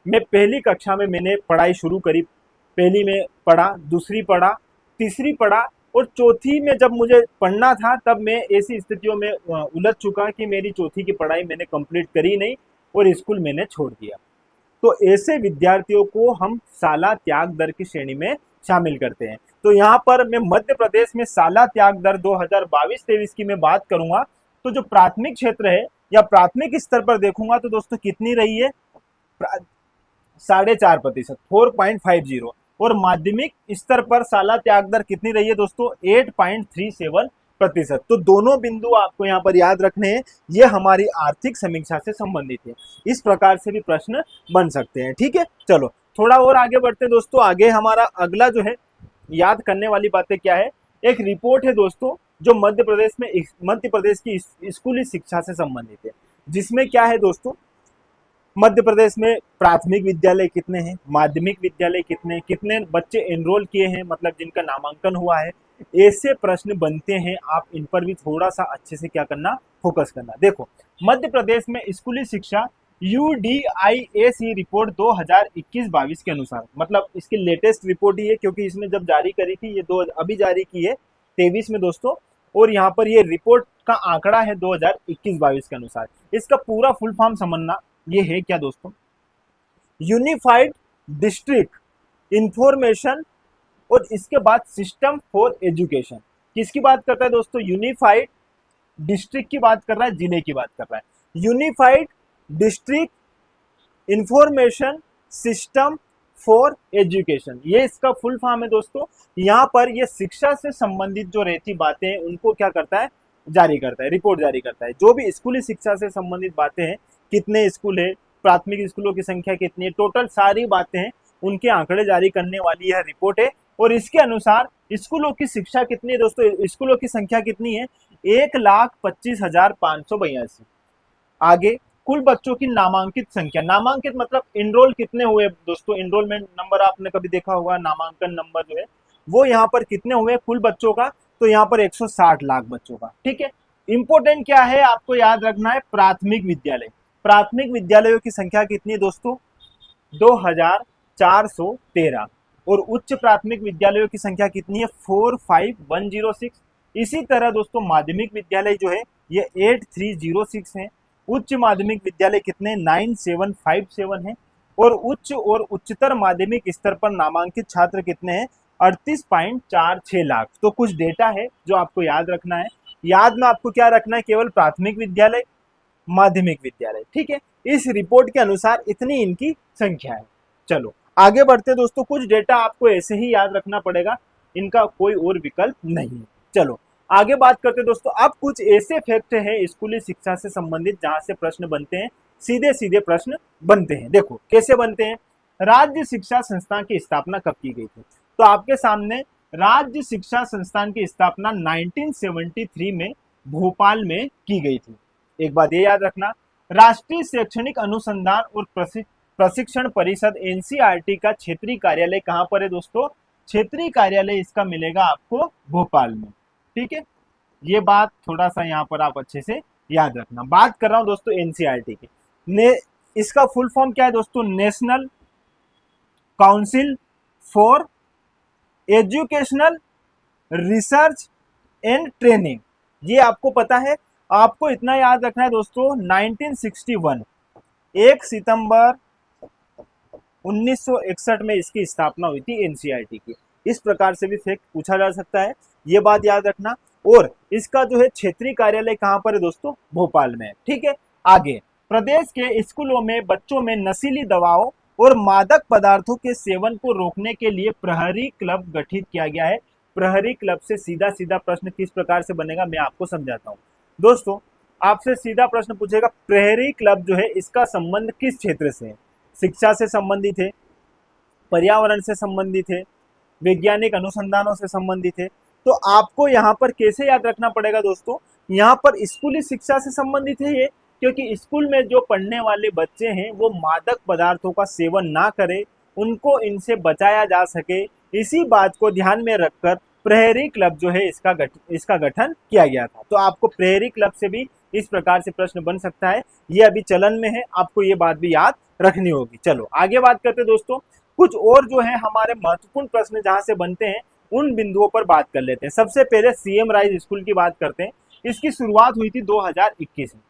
मैं पहली कक्षा में मैंने पढ़ाई शुरू करी, पहली में पढ़ा, दूसरी पढ़ा, तीसरी पढ़ा, और चौथी में जब मुझे पढ़ना था तब मैं ऐसी स्थितियों में उलझ चुका कि मेरी चौथी की पढ़ाई मैंने कंप्लीट करी नहीं और स्कूल मैंने छोड़ दिया। तो ऐसे विद्यार्थियों को हम साला त्याग दर की श्रेणी में शामिल करते हैं। तो यहाँ पर मैं मध्य प्रदेश में साला त्याग दर 2022-23 की मैं बात करूंगा, तो जो प्राथमिक क्षेत्र है या प्राथमिक स्तर पर देखूंगा तो दोस्तों कितनी रही है, 4.5%, 4.50। और माध्यमिक स्तर पर साला त्याग दर कितनी रही है दोस्तों, 8.37%। तो दोनों बिंदु आपको यहाँ पर याद रखने हैं, ये हमारी आर्थिक समीक्षा से संबंधित है। इस प्रकार से भी प्रश्न बन सकते हैं। ठीक है, चलो थोड़ा और आगे बढ़ते हैं दोस्तों। आगे हमारा अगला जो है याद करने वाली बातें क्या है, एक रिपोर्ट है दोस्तों जो मध्य प्रदेश की स्कूली शिक्षा से संबंधित है, जिसमें क्या है दोस्तों, मध्य प्रदेश में प्राथमिक विद्यालय कितने हैं, माध्यमिक विद्यालय कितने बच्चे एनरोल किए हैं, मतलब जिनका नामांकन हुआ है। ऐसे प्रश्न बनते हैं, आप इन पर भी थोड़ा सा अच्छे से क्या करना, फोकस करना। देखो मध्य प्रदेश में स्कूली शिक्षा UDIAC रिपोर्ट 2021-22 के अनुसार, मतलब इसकी लेटेस्ट रिपोर्ट ही है क्योंकि इसमें जब जारी करी थी ये अभी जारी की है 23 में दोस्तों, और यहाँ पर ये रिपोर्ट का आंकड़ा है 2021-22 के अनुसार। इसका पूरा फुल फॉर्म समझना ये है क्या दोस्तों, यूनिफाइड डिस्ट्रिक्ट इंफॉर्मेशन, और इसके बाद सिस्टम फॉर एजुकेशन। किसकी बात करता है दोस्तों, यूनिफाइड डिस्ट्रिक्ट की बात कर रहा है, जिले की बात कर रहा है। Unified district information system for education, ये इसका फुल फॉर्म है दोस्तों। यहाँ पर ये शिक्षा से संबंधित जो रहती बातें हैं उनको क्या करता है, जारी करता है, रिपोर्ट जारी करता है। जो भी स्कूली शिक्षा से संबंधित बातें हैं, कितने स्कूल है, प्राथमिक स्कूलों की संख्या कितनी है, टोटल सारी बातें हैं, उनके आंकड़े जारी करने वाली यह रिपोर्ट है। और इसके अनुसार स्कूलों की शिक्षा कितनी है दोस्तों, स्कूलों की संख्या कितनी है, 1,25,582। आगे कुल बच्चों की नामांकित संख्या, नामांकित मतलब इनरोल कितने हुए दोस्तों, इनरोलमेंट नंबर आपने कभी देखा होगा, नामांकन नंबर जो है वो यहाँ पर कितने हुए कुल बच्चों का, तो यहाँ पर 160 लाख बच्चों का। ठीक है, इंपॉर्टेंट क्या है आपको याद रखना है, प्राथमिक विद्यालय। प्राथमिक विद्यालयों की संख्या कितनी है दोस्तों? 2413। और उच्च प्राथमिक विद्यालयों की संख्या कितनी है? 45106। इसी तरह दोस्तों माध्यमिक विद्यालय जो है ये 8306 है। उच्च माध्यमिक विद्यालय कितने? 9757 है। और उच्च और उच्चतर माध्यमिक स्तर पर नामांकित छात्र कितने हैं? 38.46 लाख। तो कुछ डेटा है जो आपको याद रखना है। याद में आपको क्या रखना है? केवल प्राथमिक विद्यालय, माध्यमिक विद्यालय, ठीक है। इस रिपोर्ट के अनुसार इतनी इनकी संख्या है। चलो आगे बढ़ते दोस्तों, कुछ डेटा आपको ऐसे ही याद रखना पड़ेगा, इनका कोई और विकल्प नहीं है। चलो आगे बात करते दोस्तों, अब कुछ ऐसे फैक्ट हैं स्कूली शिक्षा से संबंधित जहां से प्रश्न बनते हैं, सीधे सीधे प्रश्न बनते हैं। देखो कैसे बनते हैं। राज्य शिक्षा संस्थान की स्थापना कब की गई थी? तो आपके सामने राज्य शिक्षा संस्थान की स्थापना 1973 में भोपाल में की गई थी। एक बात ये याद रखना, राष्ट्रीय शैक्षणिक अनुसंधान और प्रशिक्षण परिषद एनसीईआरटी का क्षेत्रीय कार्यालय कहां पर है दोस्तों? क्षेत्रीय कार्यालय इसका मिलेगा आपको भोपाल में, ठीक है। ये बात थोड़ा सा यहाँ पर आप अच्छे से याद रखना। बात कर रहा हूं दोस्तों एनसीईआरटी की। इसका फुल फॉर्म क्या है दोस्तों? National council for educational research and training. ये आपको पता है। आपको इतना याद रखना है दोस्तों, 1961 1 सितंबर 1961 में इसकी स्थापना हुई थी एनसीईआरटी की। इस प्रकार से भी फैक्ट पूछा जा सकता है, ये बात याद रखना। और इसका जो है क्षेत्रीय कार्यालय कहां पर है दोस्तों? भोपाल में, ठीक है। आगे, प्रदेश के स्कूलों में बच्चों में नशीली दवाओं और मादक पदार्थों के सेवन को रोकने के लिए प्रहरी क्लब गठित किया गया है। प्रहरी क्लब से सीधा सीधा प्रश्न किस प्रकार से बनेगा मैं आपको समझाता हूं दोस्तों। आपसे सीधा प्रश्न पूछेगा, प्रहरी क्लब जो है इसका संबंध किस क्षेत्र से है? शिक्षा से संबंधित है, पर्यावरण से संबंधित है, वैज्ञानिक अनुसंधानों से संबंधित है। तो आपको यहाँ पर कैसे याद रखना पड़ेगा दोस्तों? यहाँ पर स्कूली शिक्षा से संबंधित है ये, क्योंकि स्कूल में जो पढ़ने वाले बच्चे हैं वो मादक पदार्थों का सेवन ना करें, उनको इनसे बचाया जा सके, इसी बात को ध्यान में रखकर प्रहरी क्लब जो है इसका गठन किया गया था। तो आपको प्रहरी क्लब से भी इस प्रकार से प्रश्न बन सकता है, ये अभी चलन में है, आपको ये बात भी याद रखनी होगी। चलो आगे बात करते दोस्तों, कुछ और जो है हमारे महत्वपूर्ण प्रश्न जहां से बनते हैं उन बिंदुओं पर बात कर लेते हैं। सबसे पहले सीएम राइज स्कूल की बात करते हैं। इसकी शुरुआत हुई थी 2021 में।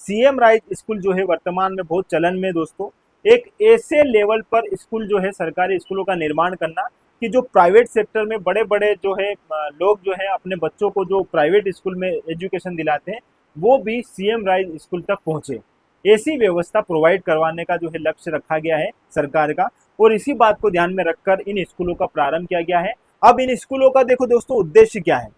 सीएम राइज स्कूल जो है वर्तमान में बहुत चलन में दोस्तों। एक ऐसे लेवल पर स्कूल जो है, सरकारी स्कूलों का निर्माण करना कि जो प्राइवेट सेक्टर में बड़े बड़े जो है लोग जो है अपने बच्चों को जो प्राइवेट स्कूल में एजुकेशन दिलाते हैं वो भी सीएम राइज स्कूल तक पहुंचे। ऐसी व्यवस्था प्रोवाइड करवाने का जो है लक्ष्य रखा गया है सरकार का, और इसी बात को ध्यान में रखकर इन स्कूलों का प्रारंभ किया गया है। अब इन स्कूलों का देखो दोस्तों उद्देश्य क्या है।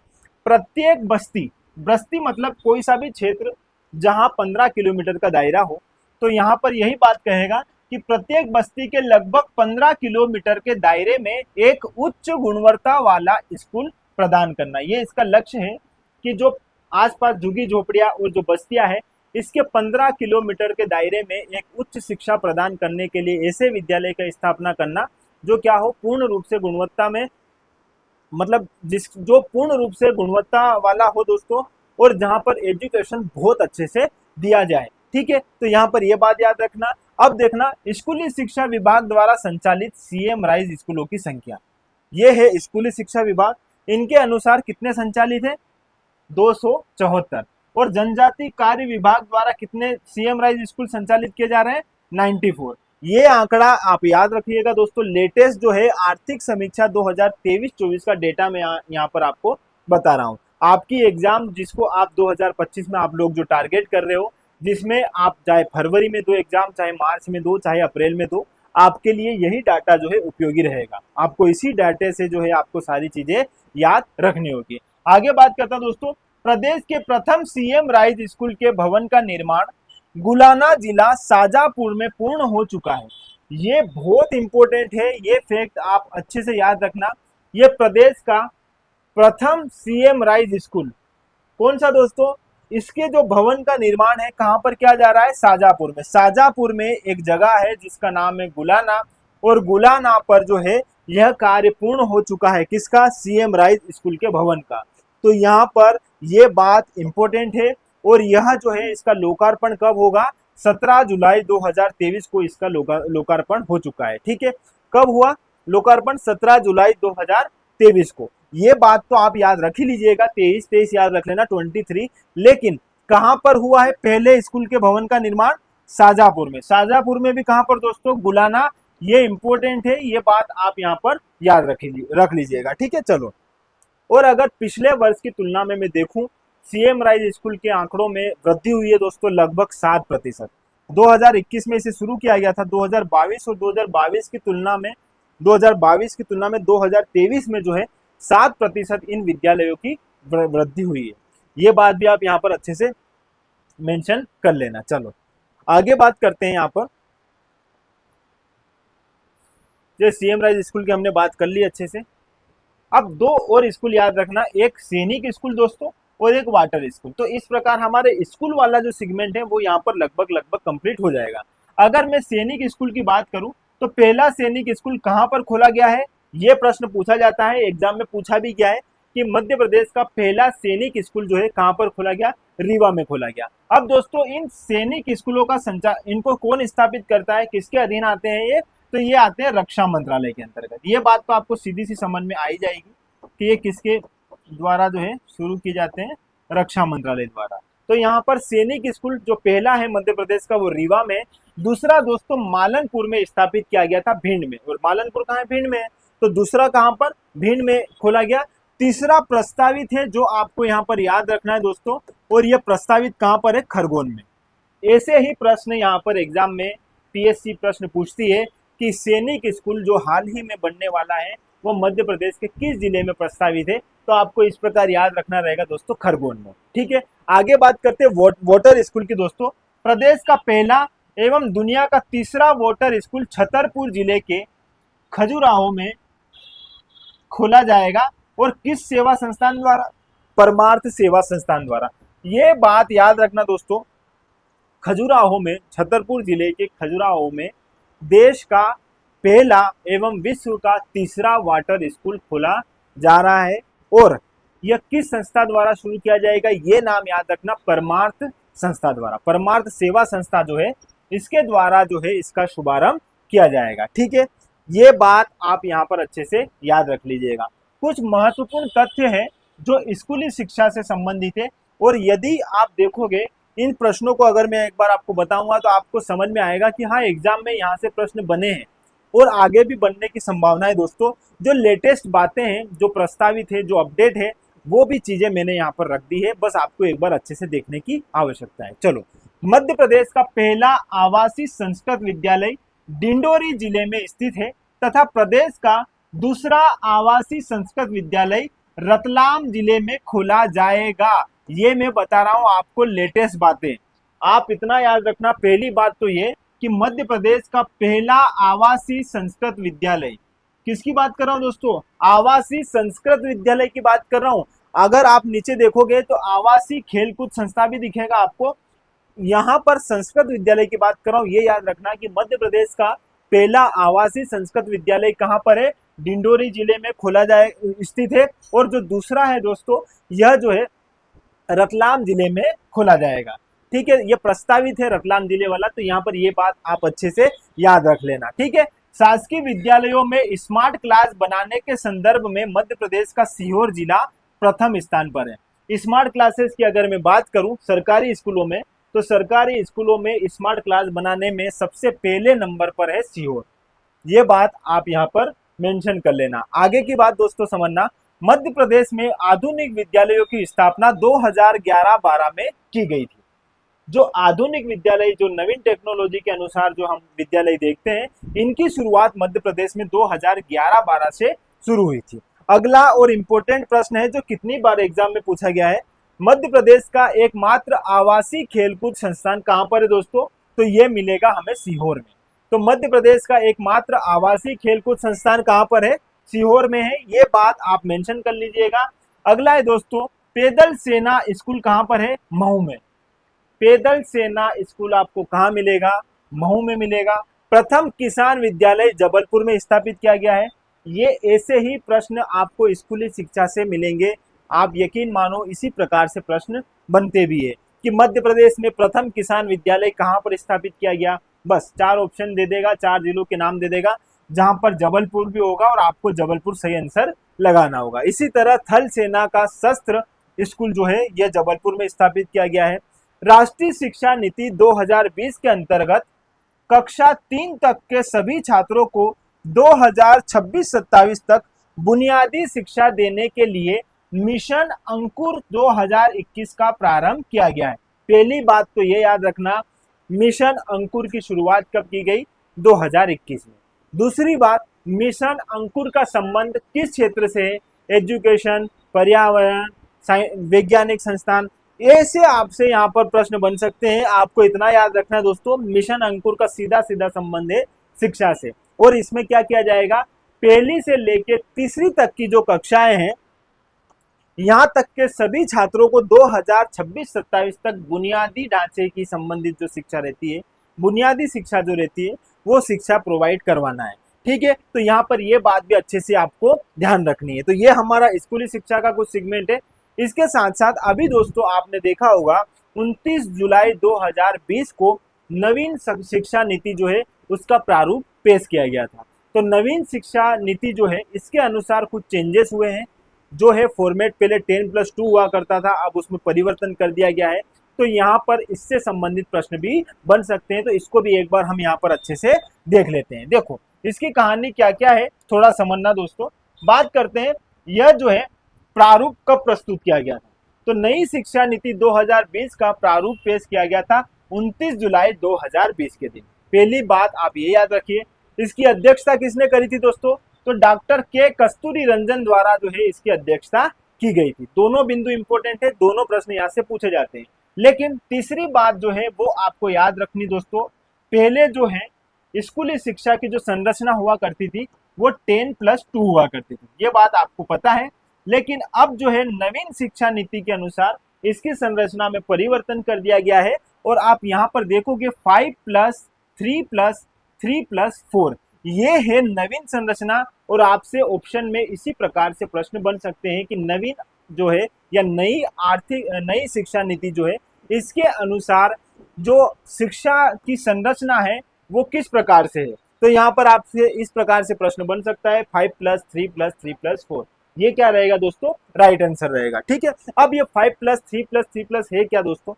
प्रत्येक बस्ती, बस्ती मतलब कोई सा भी क्षेत्र जहां 15 किलोमीटर का दायरा हो, तो यहाँ पर यही बात कहेगा कि प्रत्येक बस्ती के लगभग 15 किलोमीटर के दायरे में एक उच्च गुणवत्ता वाला स्कूल प्रदान करना। ये इसका लक्ष्य है कि जो आसपास झुग्गी झोपड़ियां और जो बस्तियां हैं इसके 15 किलोमीटर के दायरे में एक उच्च शिक्षा प्रदान करने के लिए ऐसे विद्यालय का स्थापना करना जो क्या हो, पूर्ण रूप से गुणवत्ता में, मतलब जो पूर्ण रूप से गुणवत्ता वाला हो दोस्तों, और जहां पर एजुकेशन बहुत अच्छे से दिया जाए, ठीक है। तो यहाँ पर यह बात याद रखना। अब देखना, स्कूली शिक्षा विभाग द्वारा संचालित सीएम राइज स्कूलों की संख्या, ये है स्कूली शिक्षा विभाग। इनके अनुसार कितने संचालित है? 274। और जनजाति कार्य विभाग द्वारा कितने सीएम राइज स्कूल संचालित किए जा रहे हैं? 94। ये आंकड़ा आप याद रखिएगा दोस्तों, लेटेस्ट जो है आर्थिक समीक्षा 2023-24 का डेटा मैं यहाँ पर आपको बता रहा हूँ। आपकी एग्जाम जिसको आप 2025 में आप लोग जो टारगेट कर रहे हो, जिसमें आप चाहे फरवरी में दो एग्जाम, चाहे मार्च में दो, चाहे अप्रैल में दो, आपके लिए यही डाटा जो है उपयोगी रहेगा। आपको इसी डाटे से जो है आपको सारी चीजें याद रखनी होगी। आगे बात करता हूं दोस्तों, प्रदेश के प्रथम सीएम राइज स्कूल के भवन का निर्माण गुलाना जिला शाजापुर में पूर्ण हो चुका है। ये बहुत इंपॉर्टेंट है, ये फैक्ट आप अच्छे से याद रखना। ये प्रदेश का प्रथम सीएम राइज स्कूल कौन सा दोस्तों? इसके जो भवन का निर्माण है कहां पर किया जा रहा है? शाजापुर में। शाजापुर में एक जगह है जिसका नाम है गुलाना, और गुलाना पर जो है यह कार्य पूर्ण हो चुका है। किसका? सीएम राइज स्कूल के भवन का। तो यहाँ पर ये बात इंपॉर्टेंट है। और यह जो है इसका लोकार्पण कब होगा, 17 जुलाई 2023 को इसका लोकार्पण हो चुका है। ठीक है, कब हुआ लोकार्पण, 17 जुलाई 2023 को। ये बात तो आप याद रख ही लीजिएगा, 23 याद रख लेना, 23। लेकिन कहां पर हुआ है पहले स्कूल के भवन का निर्माण, शाहजहांपुर में। शाहजहांपुर में भी कहां पर दोस्तों, गुलाना। ये इंपॉर्टेंट है, ये बात आप यहां पर याद रख लीजिएगा। ठीक है, चलो। और अगर पिछले वर्ष की तुलना में मैं देखूं, सीएम राइज स्कूल के आंकड़ों में वृद्धि हुई है दोस्तों, लगभग 7%। 2021 में इसे शुरू किया गया था, 2022 और 2022 की तुलना में 2023 में जो है 7% इन विद्यालयों की वृद्धि हुई है। ये बात भी आप यहाँ पर अच्छे से मेंशन कर लेना। चलो आगे बात करते हैं। यहाँ पर जो सीएम राइज स्कूल की हमने बात कर ली अच्छे से। अब दो और स्कूल याद रखना, एक सैनिक स्कूल दोस्तों और एक वाटर स्कूल। तो इस प्रकार हमारे स्कूल वाला जो सेगमेंट है वो यहाँ पर लगभग कंप्लीट हो जाएगा। अगर मैं सैनिक स्कूल की बात करूं तो पहला सैनिक स्कूल कहां पर खोला गया है, ये प्रश्न पूछा जाता है, एग्जाम में पूछा भी गया है कि मध्य प्रदेश का पहला सैनिक स्कूल जो है कहां पर खोला गया, रीवा में खोला गया। अब दोस्तों इन सैनिक स्कूलों का संचार, इनको कौन स्थापित करता है, किसके अधीन आते हैं ये, तो ये आते हैं रक्षा मंत्रालय के अंतर्गत। ये बात तो आपको सीधी सी समझ में आई जाएगी कि ये किसके द्वारा जो है शुरू किए जाते हैं, रक्षा मंत्रालय द्वारा। तो यहाँ पर सैनिक स्कूल जो पहला है मध्य प्रदेश का वो रीवा में, दूसरा दोस्तों मालनपुर में स्थापित किया गया था, भिंड में। और मालनपुर कहाँ है, भिंड में है। तो दूसरा कहाँ पर, भिंड में खोला गया। तीसरा प्रस्तावित है जो आपको यहाँ पर याद रखना है दोस्तों, और यह प्रस्तावित कहाँ पर है, खरगोन में। ऐसे ही प्रश्न यहाँ पर एग्जाम में पीएससी प्रश्न पूछती है कि सैनिक स्कूल जो हाल ही में बनने वाला है वो मध्य प्रदेश के किस जिले में प्रस्तावित है, तो आपको इस प्रकार याद रखना रहेगा दोस्तों, खरगोन में। ठीक है, आगे बात करते हैं वाटर स्कूल की दोस्तों। प्रदेश का पहला एवं दुनिया का तीसरा वाटर स्कूल छतरपुर जिले के खजुराहो में खोला जाएगा, और किस सेवा संस्थान द्वारा, परमार्थ सेवा संस्थान द्वारा। ये बात याद रखना दोस्तों, खजुराहो में, छतरपुर जिले के खजुराहो में देश का पहला एवं विश्व का तीसरा वाटर स्कूल खोला जा रहा है। और यह किस संस्था द्वारा शुरू किया जाएगा, ये नाम याद रखना, परमार्थ संस्था द्वारा। परमार्थ सेवा संस्था जो है इसके द्वारा जो है इसका शुभारंभ किया जाएगा। ठीक है, ये बात आप यहाँ पर अच्छे से याद रख लीजिएगा। कुछ महत्वपूर्ण तथ्य है जो स्कूली शिक्षा से संबंधित है, और यदि आप देखोगे इन प्रश्नों को, अगर मैं एक बार आपको बताऊंगा तो आपको समझ में आएगा कि हाँ एग्जाम में यहाँ से प्रश्न बने हैं और आगे भी बनने की संभावना है दोस्तों। जो लेटेस्ट बातें हैं, जो प्रस्तावित है, जो अपडेट है, वो भी चीजें मैंने यहाँ पर रख दी है, बस आपको एक बार अच्छे से देखने की आवश्यकता है। चलो, मध्य प्रदेश का पहला आवासीय संस्कृत विद्यालय डिंडोरी जिले में स्थित है, तथा प्रदेश का दूसरा आवासीय संस्कृत विद्यालय रतलाम जिले में खोला जाएगा। ये मैं बता रहा हूं आपको लेटेस्ट बातें, आप इतना याद रखना। पहली बात तो ये कि मध्य प्रदेश का पहला आवासीय संस्कृत विद्यालय, किसकी बात कर रहा हूं दोस्तों, आवासीय संस्कृत विद्यालय की बात कर रहा हूं। अगर आप नीचे देखोगे तो आवासीय खेलकूद संस्था भी दिखेगा आपको, यहां पर संस्कृत विद्यालय की बात कर रहा हूं। ये याद रखना कि मध्य प्रदेश का पहला आवासीय संस्कृत विद्यालय कहां पर है, डिंडोरी जिले में खोला जाए स्थित है। और जो दूसरा है दोस्तों, यह जो है रतलाम जिले में खोला जाएगा। ठीक है, ये प्रस्तावित है रतलाम जिले वाला, तो यहाँ पर ये बात आप अच्छे से याद रख लेना। ठीक है, शासकीय विद्यालयों में स्मार्ट क्लास बनाने के संदर्भ में मध्य प्रदेश का सीहोर जिला प्रथम स्थान पर है। स्मार्ट क्लासेस की अगर मैं बात करूं सरकारी स्कूलों में, तो सरकारी स्कूलों में स्मार्ट क्लास बनाने में सबसे पहले नंबर पर है सीहोर। ये बात आप यहाँ पर मेंशन कर लेना। आगे की बात दोस्तों समझना, मध्य प्रदेश में आधुनिक विद्यालयों की स्थापना 2011-12 में की गई थी। जो आधुनिक विद्यालय, जो नवीन टेक्नोलॉजी के अनुसार जो हम विद्यालय देखते हैं, इनकी शुरुआत मध्य प्रदेश में 2011-12 से शुरू हुई थी। अगला और इम्पोर्टेंट प्रश्न है जो कितनी बार एग्जाम में पूछा गया है, मध्य प्रदेश का एकमात्र आवासीय खेलकूद संस्थान कहां पर है दोस्तों, तो ये मिलेगा हमें सीहोर में। तो मध्य प्रदेश का एकमात्र आवासीय खेलकूद संस्थान कहां पर है, सीहोर में है। ये बात आप मेंशन कर लीजिएगा। अगला है दोस्तों, पैदल सेना स्कूल कहां पर है, महू में। पैदल सेना स्कूल आपको कहां मिलेगा, महू में मिलेगा। प्रथम किसान विद्यालय जबलपुर में स्थापित किया गया है। ये ऐसे ही प्रश्न आपको स्कूली शिक्षा से मिलेंगे आप यकीन मानो इसी प्रकार से प्रश्न बनते भी है कि मध्य प्रदेश में प्रथम किसान विद्यालय कहाँ पर स्थापित किया गया। बस 4 ऑप्शन दे देगा, 4 जिलों के नाम दे देगा, जहां पर जबलपुर भी होगा और आपको जबलपुर सही आंसर लगाना होगा। इसी तरह थल सेना का शस्त्र स्कूल जो है यह जबलपुर में स्थापित किया गया है। राष्ट्रीय शिक्षा नीति 2020 के अंतर्गत कक्षा 3 तक के सभी छात्रों को 2026-27 तक बुनियादी शिक्षा देने के लिए मिशन अंकुर 2021 का प्रारंभ किया गया है। पहली बात तो ये याद रखना, मिशन अंकुर की शुरुआत कब की गई? 2021 में। दूसरी बात, मिशन अंकुर का संबंध किस क्षेत्र से है? एजुकेशन, पर्यावरण, वैज्ञानिक संस्थान, ऐसे आपसे यहाँ पर प्रश्न बन सकते हैं। आपको इतना याद रखना है दोस्तों, मिशन अंकुर का सीधा सीधा संबंध है शिक्षा से। और इसमें क्या किया जाएगा, पहली से लेकर तीसरी तक की जो कक्षाएं हैं, यहाँ तक के सभी छात्रों को 2026-27 तक बुनियादी ढांचे की संबंधित जो शिक्षा रहती है, बुनियादी शिक्षा जो रहती है, वो शिक्षा प्रोवाइड करवाना है। ठीक है, तो यहाँ पर ये बात भी अच्छे से आपको ध्यान रखनी है। तो ये हमारा स्कूली शिक्षा का कुछ सेगमेंट है। इसके साथ साथ अभी दोस्तों आपने देखा होगा 29 जुलाई 2020 को नवीन शिक्षा नीति जो है उसका प्रारूप पेश किया गया था। तो नवीन शिक्षा नीति जो है इसके अनुसार कुछ चेंजेस हुए हैं। जो है फॉर्मेट पहले 10+2 हुआ करता था, अब उसमें परिवर्तन कर दिया गया है। तो यहाँ पर इससे संबंधित प्रश्न भी बन सकते हैं, तो इसको भी एक बार हम यहाँ पर अच्छे से देख लेते हैं। देखो इसकी कहानी क्या क्या है थोड़ा समझना दोस्तों। बात करते हैं, यह जो है प्रारूप कब प्रस्तुत किया गया था? तो नई शिक्षा नीति 2020 का प्रारूप पेश किया गया था 29 जुलाई 2020 के दिन। पहली बात आप ये याद रखिए, इसकी अध्यक्षता किसने करी थी दोस्तों? तो डॉक्टर के कस्तूरी रंजन द्वारा जो है इसकी अध्यक्षता की गई थी। दोनों बिंदु इंपॉर्टेंट है, दोनों प्रश्न यहाँ से पूछे जाते हैं। लेकिन तीसरी बात जो है वो आपको याद रखनी दोस्तों, पहले जो है स्कूली शिक्षा की जो संरचना हुआ करती थी वो 10+2 हुआ करती थी, ये बात आपको पता है। लेकिन अब जो है नवीन शिक्षा नीति के अनुसार इसकी संरचना में परिवर्तन कर दिया गया है और आप यहाँ पर देखोगे 5+3+3+4 ये है नवीन संरचना। और आपसे ऑप्शन में इसी प्रकार से प्रश्न बन सकते हैं कि नवीन जो है या नई शिक्षा नीति जो है इसके अनुसार जो शिक्षा की संरचना है वो किस प्रकार से है। तो यहाँ पर आपसे इस प्रकार से प्रश्न बन सकता है 5+3+3+4, ये क्या रहेगा दोस्तों? राइट आंसर रहेगा। ठीक है, अब ये 5+3+3+ है क्या दोस्तों,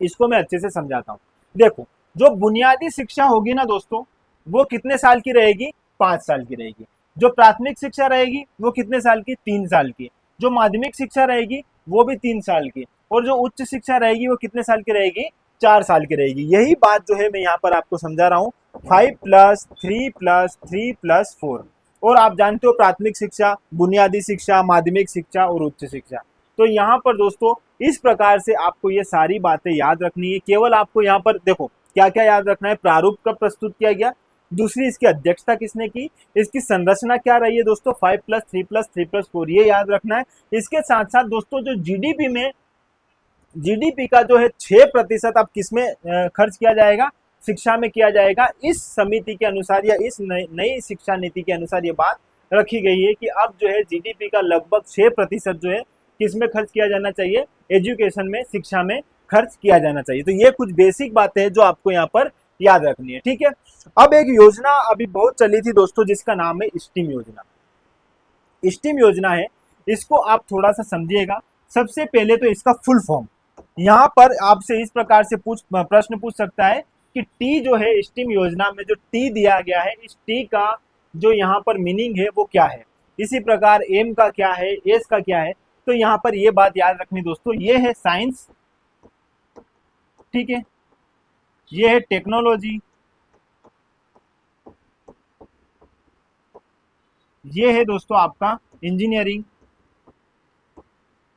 इसको मैं अच्छे से समझाता हूँ। देखो जो बुनियादी शिक्षा होगी ना दोस्तों वो कितने साल की रहेगी? 5 साल की रहेगी। जो प्राथमिक शिक्षा रहेगी वो कितने साल की? 3 साल की। जो माध्यमिक शिक्षा रहेगी वो भी 3 साल की। और जो उच्च शिक्षा रहेगी वो कितने साल की रहेगी? 4 साल की रहेगी। यही बात जो है मैं यहाँ पर आपको समझा रहा हूँ, 5+3+3+4। और आप जानते हो प्राथमिक शिक्षा, बुनियादी शिक्षा, माध्यमिक शिक्षा और उच्च शिक्षा। तो यहाँ पर दोस्तों इस प्रकार से आपको ये सारी बातें याद रखनी है। केवल आपको यहाँ पर देखो क्या क्या याद रखना है, प्रारूप कब प्रस्तुत किया गया, दूसरी इसकी अध्यक्षता किसने की, इसकी संरचना क्या रही है दोस्तों 5+3+3+4, ये याद रखना है। इसके साथ साथ दोस्तों जो जीडीपी का जो है 6% अब किसमें खर्च किया जाएगा? शिक्षा में किया जाएगा। इस समिति के अनुसार या इस नई शिक्षा नीति के अनुसार ये बात रखी गई है कि अब जो है जीडीपी का लगभग 6% जो है किसमें खर्च किया जाना चाहिए? एजुकेशन में, शिक्षा में खर्च किया जाना चाहिए। तो ये कुछ बेसिक बातें हैं जो आपको यहाँ पर याद रखनी है। ठीक है, अब एक योजना अभी बहुत चली थी दोस्तों जिसका नाम है स्टीम योजना। स्टीम योजना है, इसको आप थोड़ा सा समझिएगा। सबसे पहले तो इसका फुल फॉर्म, यहाँ पर आपसे इस प्रकार से प्रश्न पूछ सकता है कि टी जो है स्टीम योजना में जो टी दिया गया है, इस टी का जो यहाँ पर मीनिंग है वो क्या है, इसी प्रकार एम का क्या है, एस का क्या है। तो यहाँ पर ये बात याद रखनी दोस्तों, ये है साइंस, ठीक है, ये है टेक्नोलॉजी, ये है दोस्तों आपका इंजीनियरिंग,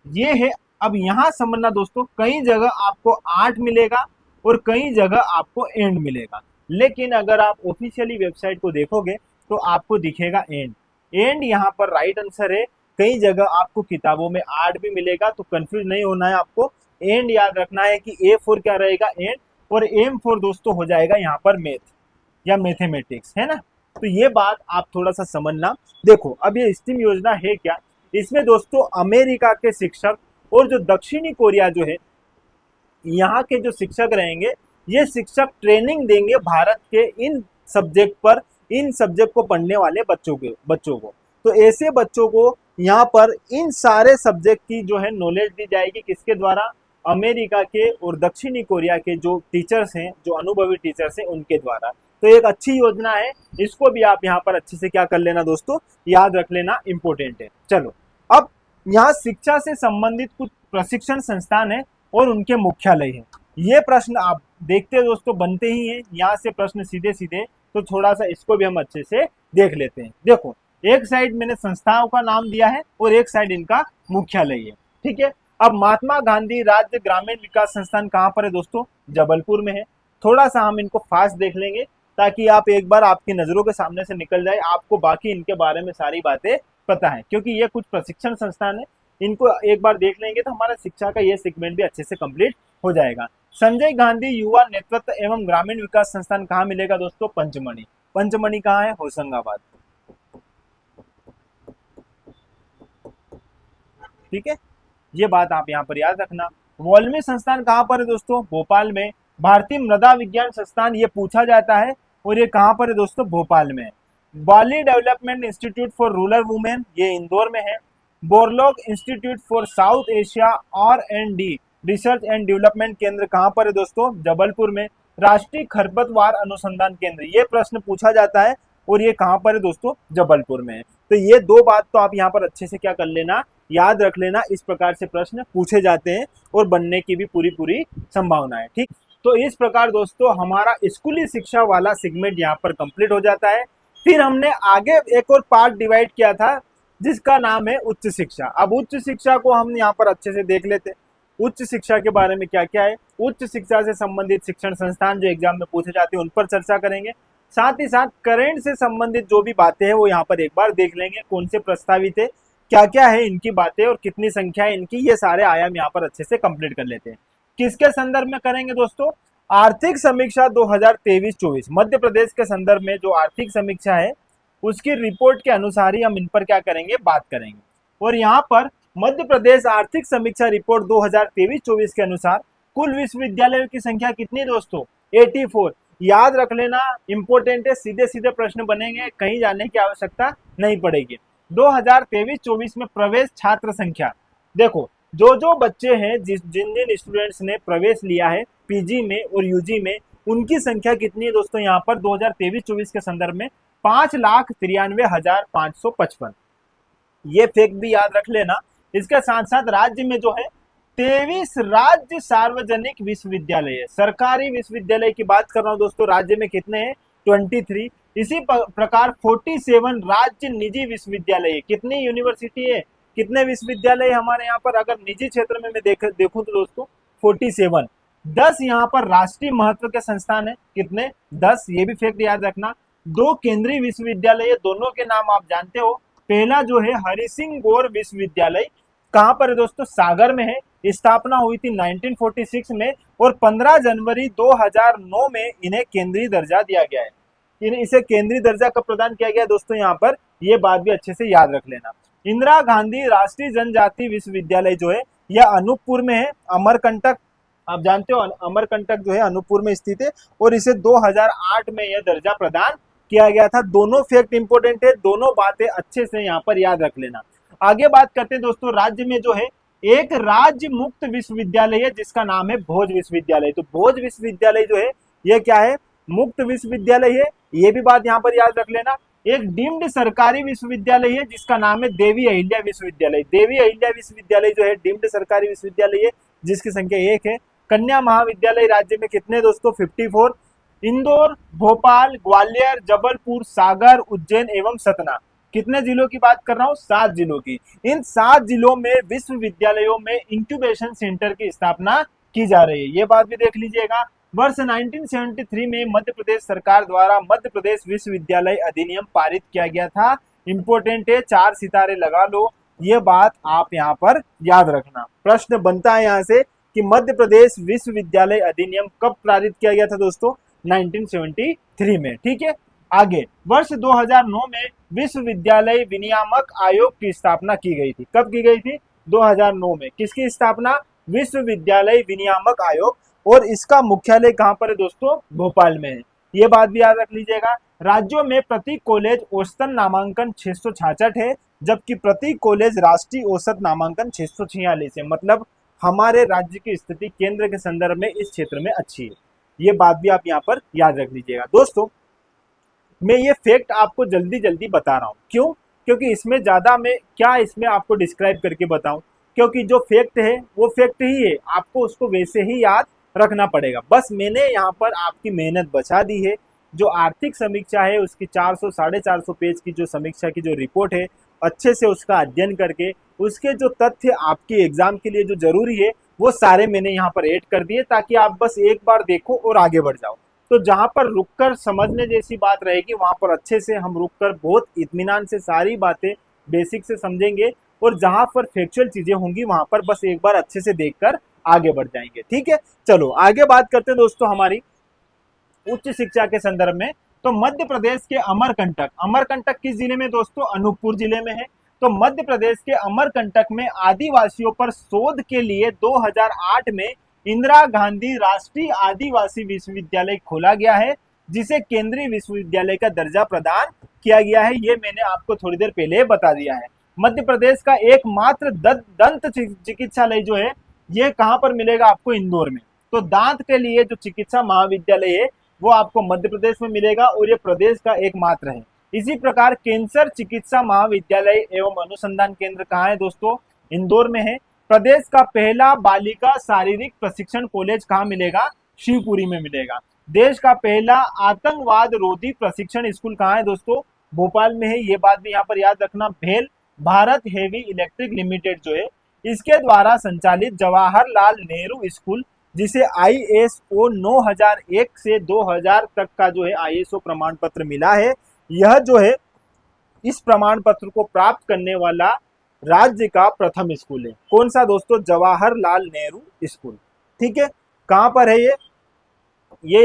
ये है। अब यहां समझना दोस्तों, कई जगह आपको आर्ट मिलेगा और कई जगह आपको एंड मिलेगा, लेकिन अगर आप ऑफिशियली वेबसाइट को देखोगे तो आपको दिखेगा एंड। एंड यहाँ पर राइट आंसर है। कई जगह आपको किताबों में आर्ट भी मिलेगा, तो कंफ्यूज नहीं होना है आपको। एंड याद रखना है कि ए फॉर क्या रहेगा? एंड। और एम फॉर दोस्तों हो जाएगा यहाँ पर मैथ या मैथमेटिक्स, है ना। तो ये बात आप थोड़ा सा समझना। देखो अब ये स्टीम योजना है क्या? इसमें दोस्तों अमेरिका के शिक्षक और जो दक्षिणी कोरिया जो है यहाँ के जो शिक्षक रहेंगे, ये शिक्षक ट्रेनिंग देंगे भारत के इन सब्जेक्ट को पढ़ने वाले बच्चों को। तो ऐसे बच्चों को यहाँ पर इन सारे सब्जेक्ट की जो है नॉलेज दी जाएगी, किसके द्वारा? अमेरिका के और दक्षिणी कोरिया के जो टीचर्स हैं, जो अनुभवी टीचर्स हैं, उनके द्वारा। तो एक अच्छी योजना है, इसको भी आप यहाँ पर अच्छे से क्या कर लेना दोस्तों, याद रख लेना, इंपॉर्टेंट है। चलो, अब यहाँ शिक्षा से संबंधित कुछ प्रशिक्षण संस्थान है और उनके मुख्यालय है। ये प्रश्न आप देखते हो दोस्तों, बनते ही हैं यहाँ से प्रश्न सीधे सीधे। तो थोड़ा सा इसको भी हम अच्छे से देख लेते हैं। देखो, एक साइड मैंने संस्थाओं का नाम दिया है और एक साइड इनका मुख्यालय है, ठीक है। अब महात्मा गांधी राज्य ग्रामीण विकास संस्थान कहाँ पर है दोस्तों? जबलपुर में है। थोड़ा सा हम इनको फास्ट देख लेंगे ताकि आप एक बार आपकी नजरों के सामने से निकल जाए, आपको बाकी इनके बारे में सारी बातें पता है, क्योंकि ये कुछ प्रशिक्षण संस्थान है। इनको एक बार देख लेंगे तो हमारा शिक्षा का ये सेगमेंट भी अच्छे से कंप्लीट हो जाएगा। संजय गांधी युवा नेतृत्व एवं ग्रामीण विकास संस्थान कहाँ मिलेगा दोस्तों? पंचमढ़ी। पंचमढ़ी कहाँ है? होशंगाबाद, ठीक है। ये बात आप यहाँ पर याद रखना। वॉल्मी संस्थान कहाँ पर है दोस्तों? भोपाल में। भारतीय मृदा विज्ञान संस्थान, ये पूछा जाता है, और ये कहाँ पर है दोस्तों? भोपाल में। Barli development institute for rural women, ये इंदौर में है। Borlaug institute for South Asia R&D research and development केंद्र कहाँ पर है दोस्तों? जबलपुर में। राष्ट्रीय खरपतवार अनुसंधान केंद्र, ये प्रश्न पूछा जाता है, और ये कहाँ पर है दोस्तों? जबलपुर में है। तो ये दो बात तो आप यहाँ पर अच्छे से क्या कर लेना, याद रख लेना। इस प्रकार से प्रश्न पूछे जाते हैं और बनने की भी पूरी पूरी संभावना है, ठीक। तो इस प्रकार दोस्तों हमारा स्कूली शिक्षा वाला सेगमेंट यहाँ पर कंप्लीट हो जाता है। फिर हमने आगे एक और पार्ट डिवाइड किया था जिसका नाम है उच्च शिक्षा। अब उच्च शिक्षा को हम यहाँ पर अच्छे से देख लेते हैं। उच्च शिक्षा के बारे में क्या क्या है, उच्च शिक्षा से संबंधित शिक्षण संस्थान जो एग्जाम में पूछे जाते हैं उन पर चर्चा करेंगे। साथ ही साथ करंट से संबंधित जो भी बातें हैं वो यहाँ पर एक बार देख लेंगे, कौन से प्रस्तावित है, क्या क्या है इनकी बातें और कितनी संख्या है इनकी, ये सारे आयाम यहाँ पर अच्छे से कंप्लीट कर लेते हैं। किसके संदर्भ में करेंगे दोस्तों? आर्थिक समीक्षा 2023-24 मध्य प्रदेश के संदर्भ में जो आर्थिक समीक्षा है उसकी रिपोर्ट के अनुसार ही हम इन पर क्या करेंगे, बात करेंगे। और यहाँ पर मध्य प्रदेश आर्थिक समीक्षा रिपोर्ट 2023-24 के अनुसार कुल विश्वविद्यालयों की संख्या कितनी दोस्तों? 84। याद रख लेना, इंपॉर्टेंट है, सीधे सीधे प्रश्न बनेंगे, कहीं जाने की आवश्यकता नहीं पड़ेगी। 2023-24 में प्रवेश छात्र संख्या, देखो जो बच्चे हैं, जिन स्टूडेंट्स ने प्रवेश लिया है पीजी में और यूजी में, उनकी संख्या कितनी है दोस्तों? यहाँ पर 2023-24 के संदर्भ में 5,93,555। ये फैक्ट भी याद रख लेना। इसके साथ साथ राज्य में जो है 23 राज्य सार्वजनिक विश्वविद्यालय है, सरकारी विश्वविद्यालय की बात कर रहा हूँ दोस्तों। राज्य में कितने हैं? 23। इसी प्रकार 47 राज्य निजी विश्वविद्यालय है। कितनी यूनिवर्सिटी है, कितने विश्वविद्यालय हमारे यहाँ पर? अगर निजी क्षेत्र में मैं देखूं तो दोस्तों 47। 10 यहाँ पर राष्ट्रीय महत्व के संस्थान है। कितने? 10। ये भी फैक्ट याद रखना। 2 केंद्रीय विश्वविद्यालय है, दोनों के नाम आप जानते हो। पहला जो है हरि सिंह गौर विश्वविद्यालय, कहाँ पर है दोस्तों? सागर में है। स्थापना हुई थी 1946 में और 15 जनवरी 2009 में इन्हें केंद्रीय दर्जा दिया गया है। इसे केंद्रीय दर्जा कब प्रदान किया गया दोस्तों? यहाँ पर ये बात भी अच्छे से याद रख लेना। इंदिरा गांधी राष्ट्रीय जनजाति विश्वविद्यालय जो है यह अनूपपुर में है। अमरकंटक, आप जानते हो अमरकंटक जो है अनूपपुर में स्थित है और इसे 2008 में यह दर्जा प्रदान किया गया था। दोनों फैक्ट इंपोर्टेंट है, दोनों बातें अच्छे से यहाँ पर याद रख लेना। आगे बात करते हैं दोस्तों, राज्य में जो है एक राज्य मुक्त विश्वविद्यालय है जिसका नाम है भोज विश्वविद्यालय। तो भोज विश्वविद्यालय जो है ये क्या है? मुक्त विश्वविद्यालय है, ये भी बात यहाँ पर याद रख लेना। एक डीम्ड सरकारी विश्वविद्यालय है जिसका नाम है देवी अहिल्या विश्वविद्यालय। देवी अहिल्या विश्वविद्यालय जो है डीम्ड सरकारी विश्वविद्यालय है जिसकी संख्या 1 है। कन्या महाविद्यालय राज्य में कितने दोस्तों? 54। इंदौर, भोपाल, ग्वालियर, जबलपुर, सागर, उज्जैन एवं सतना, कितने जिलों की बात कर रहा हूँ? 7 जिलों की। इन 7 जिलों में विश्वविद्यालयों में इंक्यूबेशन सेंटर की स्थापना की जा रही है, ये बात भी देख लीजिएगा। वर्ष 1973 में मध्य प्रदेश सरकार द्वारा मध्य प्रदेश विश्वविद्यालय अधिनियम पारित किया गया था। इंपोर्टेंट है, 4 सितारे लगा लो, ये बात आप यहाँ पर याद रखना। प्रश्न बनता है यहाँ से कि मध्य प्रदेश विश्वविद्यालय अधिनियम कब पारित किया गया था दोस्तों? 1973 में, ठीक है। आगे वर्ष 2009 में विश्वविद्यालय विनियामक आयोग की स्थापना की गई थी। कब की गई थी? 2009 में। किसकी स्थापना? विश्वविद्यालय विनियामक आयोग। और इसका मुख्यालय कहां पर है दोस्तों? भोपाल में है। ये बात भी याद रख लीजिएगा। राज्यों में प्रति कॉलेज औसतन नामांकन 666 है, जबकि प्रति कॉलेज राष्ट्रीय औसत नामांकन 646 है। मतलब हमारे राज्य की स्थिति केंद्र के संदर्भ में इस क्षेत्र में अच्छी है। ये बात भी आप यहाँ पर याद रख लीजिएगा। दोस्तों मैं ये फैक्ट आपको जल्दी जल्दी बता रहा हूँ। क्यों? क्योंकि इसमें ज़्यादा मैं क्या इसमें आपको डिस्क्राइब करके बताऊं, क्योंकि जो फैक्ट है वो फैक्ट ही है, आपको उसको वैसे ही याद रखना पड़ेगा। बस मैंने यहाँ पर आपकी मेहनत बचा दी है। जो आर्थिक समीक्षा है उसकी 400 450 पेज की जो समीक्षा की जो रिपोर्ट है, अच्छे से उसका अध्ययन करके उसके जो तथ्य आपके एग्जाम के लिए जो जरूरी है वो सारे मैंने यहाँ पर ऐड कर दिए, ताकि आप बस एक बार देखो और आगे बढ़ जाओ। तो जहां पर रुककर समझने जैसी बात रहेगी वहां पर अच्छे से हम रुककर बहुत इत्मीनान से सारी बातें बेसिक से समझेंगे, और जहां पर फैक्चुअल चीजें होंगी वहां पर बस एक बार अच्छे से देखकर आगे बढ़ जाएंगे। ठीक है, चलो आगे बात करते हैं दोस्तों हमारी उच्च शिक्षा के संदर्भ में। तो मध्य प्रदेश के अमरकंटक, अमरकंटक किस जिले में दोस्तों? अनूपपुर जिले में है। तो मध्य प्रदेश के अमरकंटक में आदिवासियों पर शोध के लिए 2008 में इंदिरा गांधी राष्ट्रीय आदिवासी विश्वविद्यालय खोला गया है, जिसे केंद्रीय विश्वविद्यालय का दर्जा प्रदान किया गया है। ये मैंने आपको थोड़ी देर पहले बता दिया है। मध्य प्रदेश का एकमात्र दंत चिकित्सालय जो है ये कहां पर मिलेगा आपको? इंदौर में। तो दांत के लिए जो चिकित्सा महाविद्यालय है वो आपको मध्य प्रदेश में मिलेगा, और ये प्रदेश का एकमात्र है। इसी प्रकार कैंसर चिकित्सा महाविद्यालय एवं अनुसंधान केंद्र कहाँ है दोस्तों? इंदौर में है। प्रदेश का पहला बालिका शारीरिक प्रशिक्षण कॉलेज कहाँ मिलेगा? शिवपुरी में मिलेगा। देश का पहला आतंकवाद रोधी प्रशिक्षण स्कूल कहाँ है दोस्तों? भोपाल में है। ये बात भी यहाँ पर याद रखना। भेल भारत हेवी इलेक्ट्रिक लिमिटेड जो है इसके द्वारा संचालित जवाहरलाल नेहरू स्कूल, जिसे ISO 9001 से 2000 तक का जो है ISO प्रमाण पत्र मिला है, यह जो है इस प्रमाण पत्र को प्राप्त करने वाला राज्य का प्रथम स्कूल है। कौन सा दोस्तों? जवाहरलाल नेहरू स्कूल। ठीक है, कहां पर है ये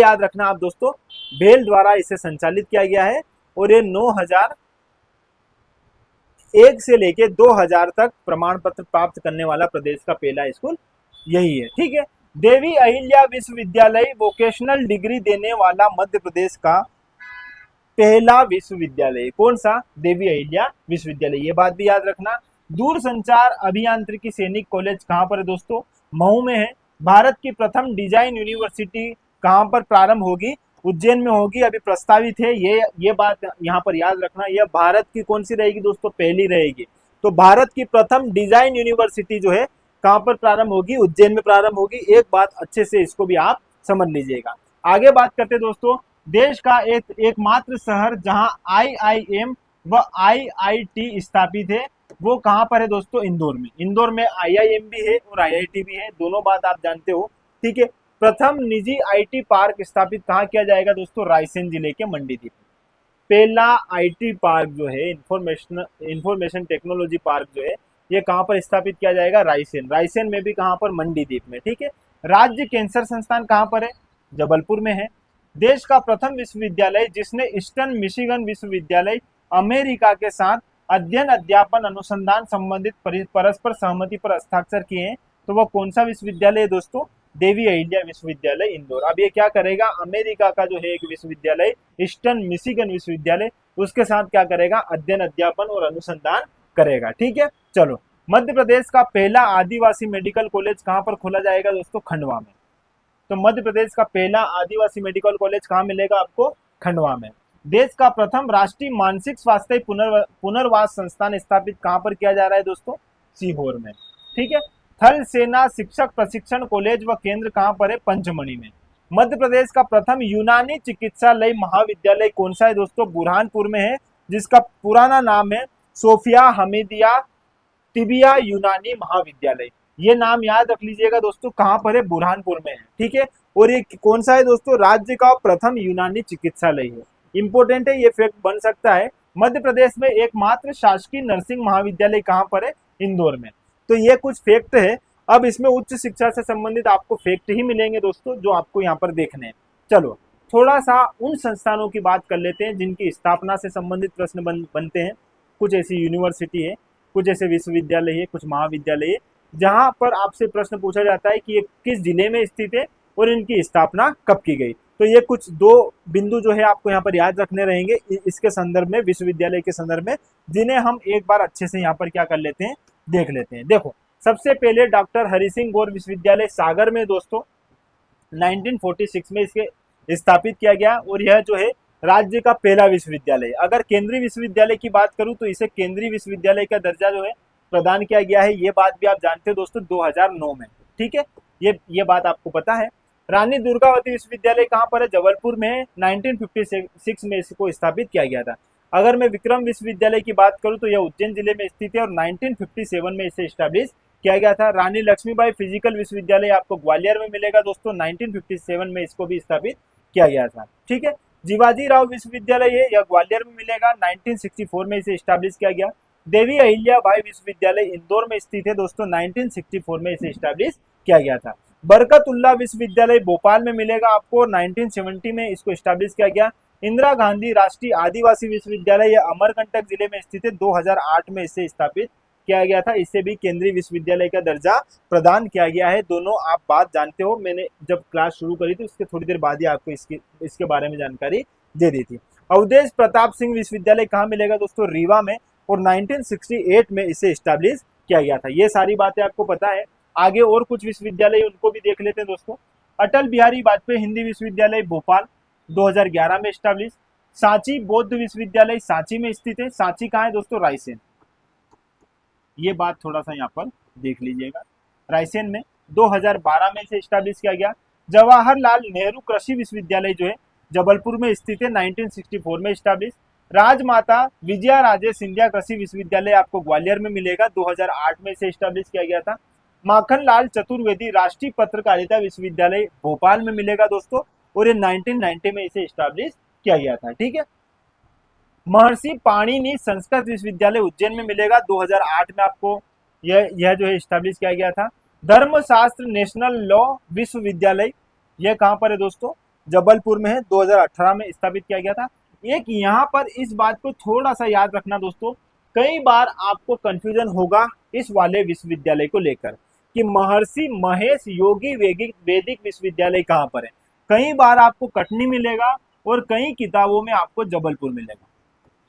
याद रखना आप दोस्तों। भेल द्वारा इसे संचालित किया गया है, और ये 9001 से लेके 2000 तक प्रमाण पत्र प्राप्त करने वाला प्रदेश का पहला स्कूल यही है। ठीक है, देवी अहिल्या विश्वविद्यालय वोकेशनल डिग्री देने वाला मध्य प्रदेश का पहला विश्वविद्यालय। कौन सा? देवी अहिल्या विश्वविद्यालय। ये बात भी याद रखना। दूरसंचार अभियांत्रिकी सैनिक कॉलेज कहां पर है दोस्तों? मऊ में है। भारत की प्रथम डिजाइन यूनिवर्सिटी कहां पर प्रारंभ होगी? उज्जैन में होगी, अभी प्रस्तावित है। ये बात यहाँ पर याद रखना। यह भारत की कौन सी रहेगी दोस्तों? पहली रहेगी। तो भारत की प्रथम डिजाइन यूनिवर्सिटी जो है कहां पर प्रारंभ होगी? उज्जैन में प्रारंभ होगी। एक बात अच्छे से इसको भी आप समझ लीजिएगा। आगे बात करते हैं दोस्तों। देश का एकमात्र शहर जहां IIM व IIT स्थापित है वो कहां पर है दोस्तों? इंदौर में। इंदौर में IIM भी है और IIT भी है, दोनों बात आप जानते हो। ठीक है, प्रथम निजी IT पार्क स्थापित कहां किया जाएगा दोस्तों? रायसेन जिले के मंडीदीप में। पहला IT पार्क जो है इंफॉर्मेशन टेक्नोलॉजी पार्क जो है ये कहां पर स्थापित किया जाएगा? रायसेन। रायसेन में भी कहां पर? मंडीदीप में। ठीक है, राज्य कैंसर संस्थान कहां पर है? जबलपुर में है। देश का प्रथम विश्वविद्यालय जिसने ईस्टर्न मिशिगन विश्वविद्यालय अमेरिका के साथ अध्ययन अध्यापन अनुसंधान संबंधित परस्पर सहमति पर हस्ताक्षर किए हैं, तो वह कौन सा विश्वविद्यालय है दोस्तों? देवी अहिल्या विश्वविद्यालय इंदौर। अब ये क्या करेगा? अमेरिका का जो है एक विश्वविद्यालय ईस्टर्न मिशिगन विश्वविद्यालय उसके साथ क्या करेगा? अध्ययन अध्यापन और अनुसंधान करेगा। ठीक है, चलो मध्य प्रदेश का पहला आदिवासी मेडिकल कॉलेज कहां पर खोला जाएगा दोस्तों? खंडवा में। तो मध्य प्रदेश का पहला आदिवासी मेडिकल कॉलेज कहां मिलेगा आपको? खंडवा में। देश का प्रथम राष्ट्रीय मानसिक स्वास्थ्य पुनर्वास संस्थान स्थापित कहां पर किया जा रहा है दोस्तों? सीहोर में। ठीक है, थल सेना शिक्षक प्रशिक्षण कॉलेज व केंद्र कहां पर है? पंचमढ़ी में। मध्य प्रदेश का प्रथम यूनानी चिकित्सालय महाविद्यालय कौन सा है दोस्तों? बुरहानपुर में है, जिसका पुराना नाम है सोफिया हमीदिया तिबिया यूनानी महाविद्यालय। ये नाम याद रख लीजिएगा दोस्तों। कहां पर है? बुरहानपुर में है। ठीक है, और ये कौन सा है दोस्तों? राज्य का प्रथम यूनानी चिकित्सालय है। इंपोर्टेंट है, ये फैक्ट बन सकता है। मध्य प्रदेश में एकमात्र शासकीय नर्सिंग महाविद्यालय कहां पर है? इंदौर में। तो ये कुछ फैक्ट है। अब इसमें उच्च शिक्षा से संबंधित आपको फैक्ट ही मिलेंगे दोस्तों, जो आपको यहाँ पर देखने हैं। चलो थोड़ा सा उन संस्थानों की बात कर लेते हैं जिनकी स्थापना से संबंधित प्रश्न बनते हैं। कुछ ऐसी यूनिवर्सिटी है, कुछ ऐसे विश्वविद्यालय है, कुछ महाविद्यालय है जहाँ पर आपसे प्रश्न पूछा जाता है कि ये किस जिले में स्थित है और इनकी स्थापना कब की गई। तो ये कुछ दो बिंदु जो है आपको यहाँ पर याद रखने रहेंगे इसके संदर्भ में, विश्वविद्यालय के संदर्भ में, जिन्हें हम एक बार अच्छे से यहाँ पर क्या कर लेते हैं, देख लेते हैं। देखो, सबसे पहले डॉक्टर हरि सिंह गौर विश्वविद्यालय सागर में दोस्तों 1946 में इसके स्थापित किया गया और यह जो है राज्य का पहला विश्वविद्यालय। अगर केंद्रीय विश्वविद्यालय की बात करूं तो इसे केंद्रीय विश्वविद्यालय का दर्जा जो है प्रदान किया गया है। ये बात भी आप जानते हो दोस्तों 2009 में, ठीक है, ये बात आपको पता है। रानी दुर्गावती विश्वविद्यालय कहाँ पर है? जबलपुर में है। 1956 में इसको स्थापित किया गया था। अगर मैं विक्रम विश्वविद्यालय की बात करूं तो यह उज्जैन जिले में स्थित है और 1957 में इसे स्टैब्लिश किया गया था। रानी लक्ष्मीबाई फिजिकल विश्वविद्यालय आपको ग्वालियर में मिलेगा दोस्तों, 1957 में इसको भी स्थापित किया गया था, ठीक है। जीवाजी राव विश्वविद्यालय है, यह ग्वालियर में मिलेगा, 1964 में इसे स्टैब्लिश किया गया। देवी अहिल्याबाई विश्वविद्यालय इंदौर में स्थित है दोस्तों, 1964 में इसे स्टैब्लिश किया गया था। बरकतुल्ला विश्वविद्यालय भोपाल में मिलेगा आपको, 1970 में इसको स्टैब्लिश किया गया। इंदिरा गांधी राष्ट्रीय आदिवासी विश्वविद्यालय यह अमरकंटक जिले में स्थित है, 2008 में इसे स्थापित किया गया था। इसे भी केंद्रीय विश्वविद्यालय का दर्जा प्रदान किया गया है। दोनों आप बात जानते हो, मैंने जब क्लास शुरू करी थी उसके थोड़ी देर बाद ही आपको इसके बारे में जानकारी दे दी थी। अवधेश प्रताप सिंह विश्वविद्यालय कहाँ मिलेगा दोस्तों? रीवा में, और 1968 में इसे स्टैब्लिश किया गया था। ये सारी बातें आपको पता है। आगे और कुछ विश्वविद्यालय उनको भी देख लेते हैं दोस्तों। अटल बिहारी वाजपेयी हिंदी विश्वविद्यालय भोपाल 2011 में स्टैब्लिश। सांची बौद्ध विश्वविद्यालय सांची में स्थित है। सांची कहाँ है दोस्तों? रायसेन। ये बात थोड़ा सा यहाँ पर देख लीजिएगा। रायसेन में 2012 में इसे स्टैब्लिश किया गया। जवाहरलाल नेहरू कृषि विश्वविद्यालय जो है जबलपुर में स्थित है, 1964 में स्टैब्लिश। राजमाता विजया राजे सिंधिया कृषि विश्वविद्यालय आपको ग्वालियर में मिलेगा, 2008 में इसे स्टैब्लिश किया गया था। माखनलाल चतुर्वेदी राष्ट्रीय पत्रकारिता विश्वविद्यालय भोपाल में मिलेगा दोस्तों, और ये 1990 में इसे स्टैब्लिश किया गया था, ठीक है। महर्षि पाणिनि संस्कृत विश्वविद्यालय उज्जैन में मिलेगा, 2008 में आपको यह जो है स्टैब्लिश किया गया था। धर्मशास्त्र नेशनल लॉ विश्वविद्यालय यह कहाँ पर है दोस्तों? जबलपुर में है, 2018 में स्थापित किया गया था। एक यहाँ पर इस बात को थोड़ा सा याद रखना दोस्तों, कई बार आपको कंफ्यूजन होगा इस वाले विश्वविद्यालय को लेकर कि महर्षि महेश योगी वैदिक विश्वविद्यालय कहाँ पर है। कई बार आपको कटनी मिलेगा और कई किताबों में आपको जबलपुर मिलेगा,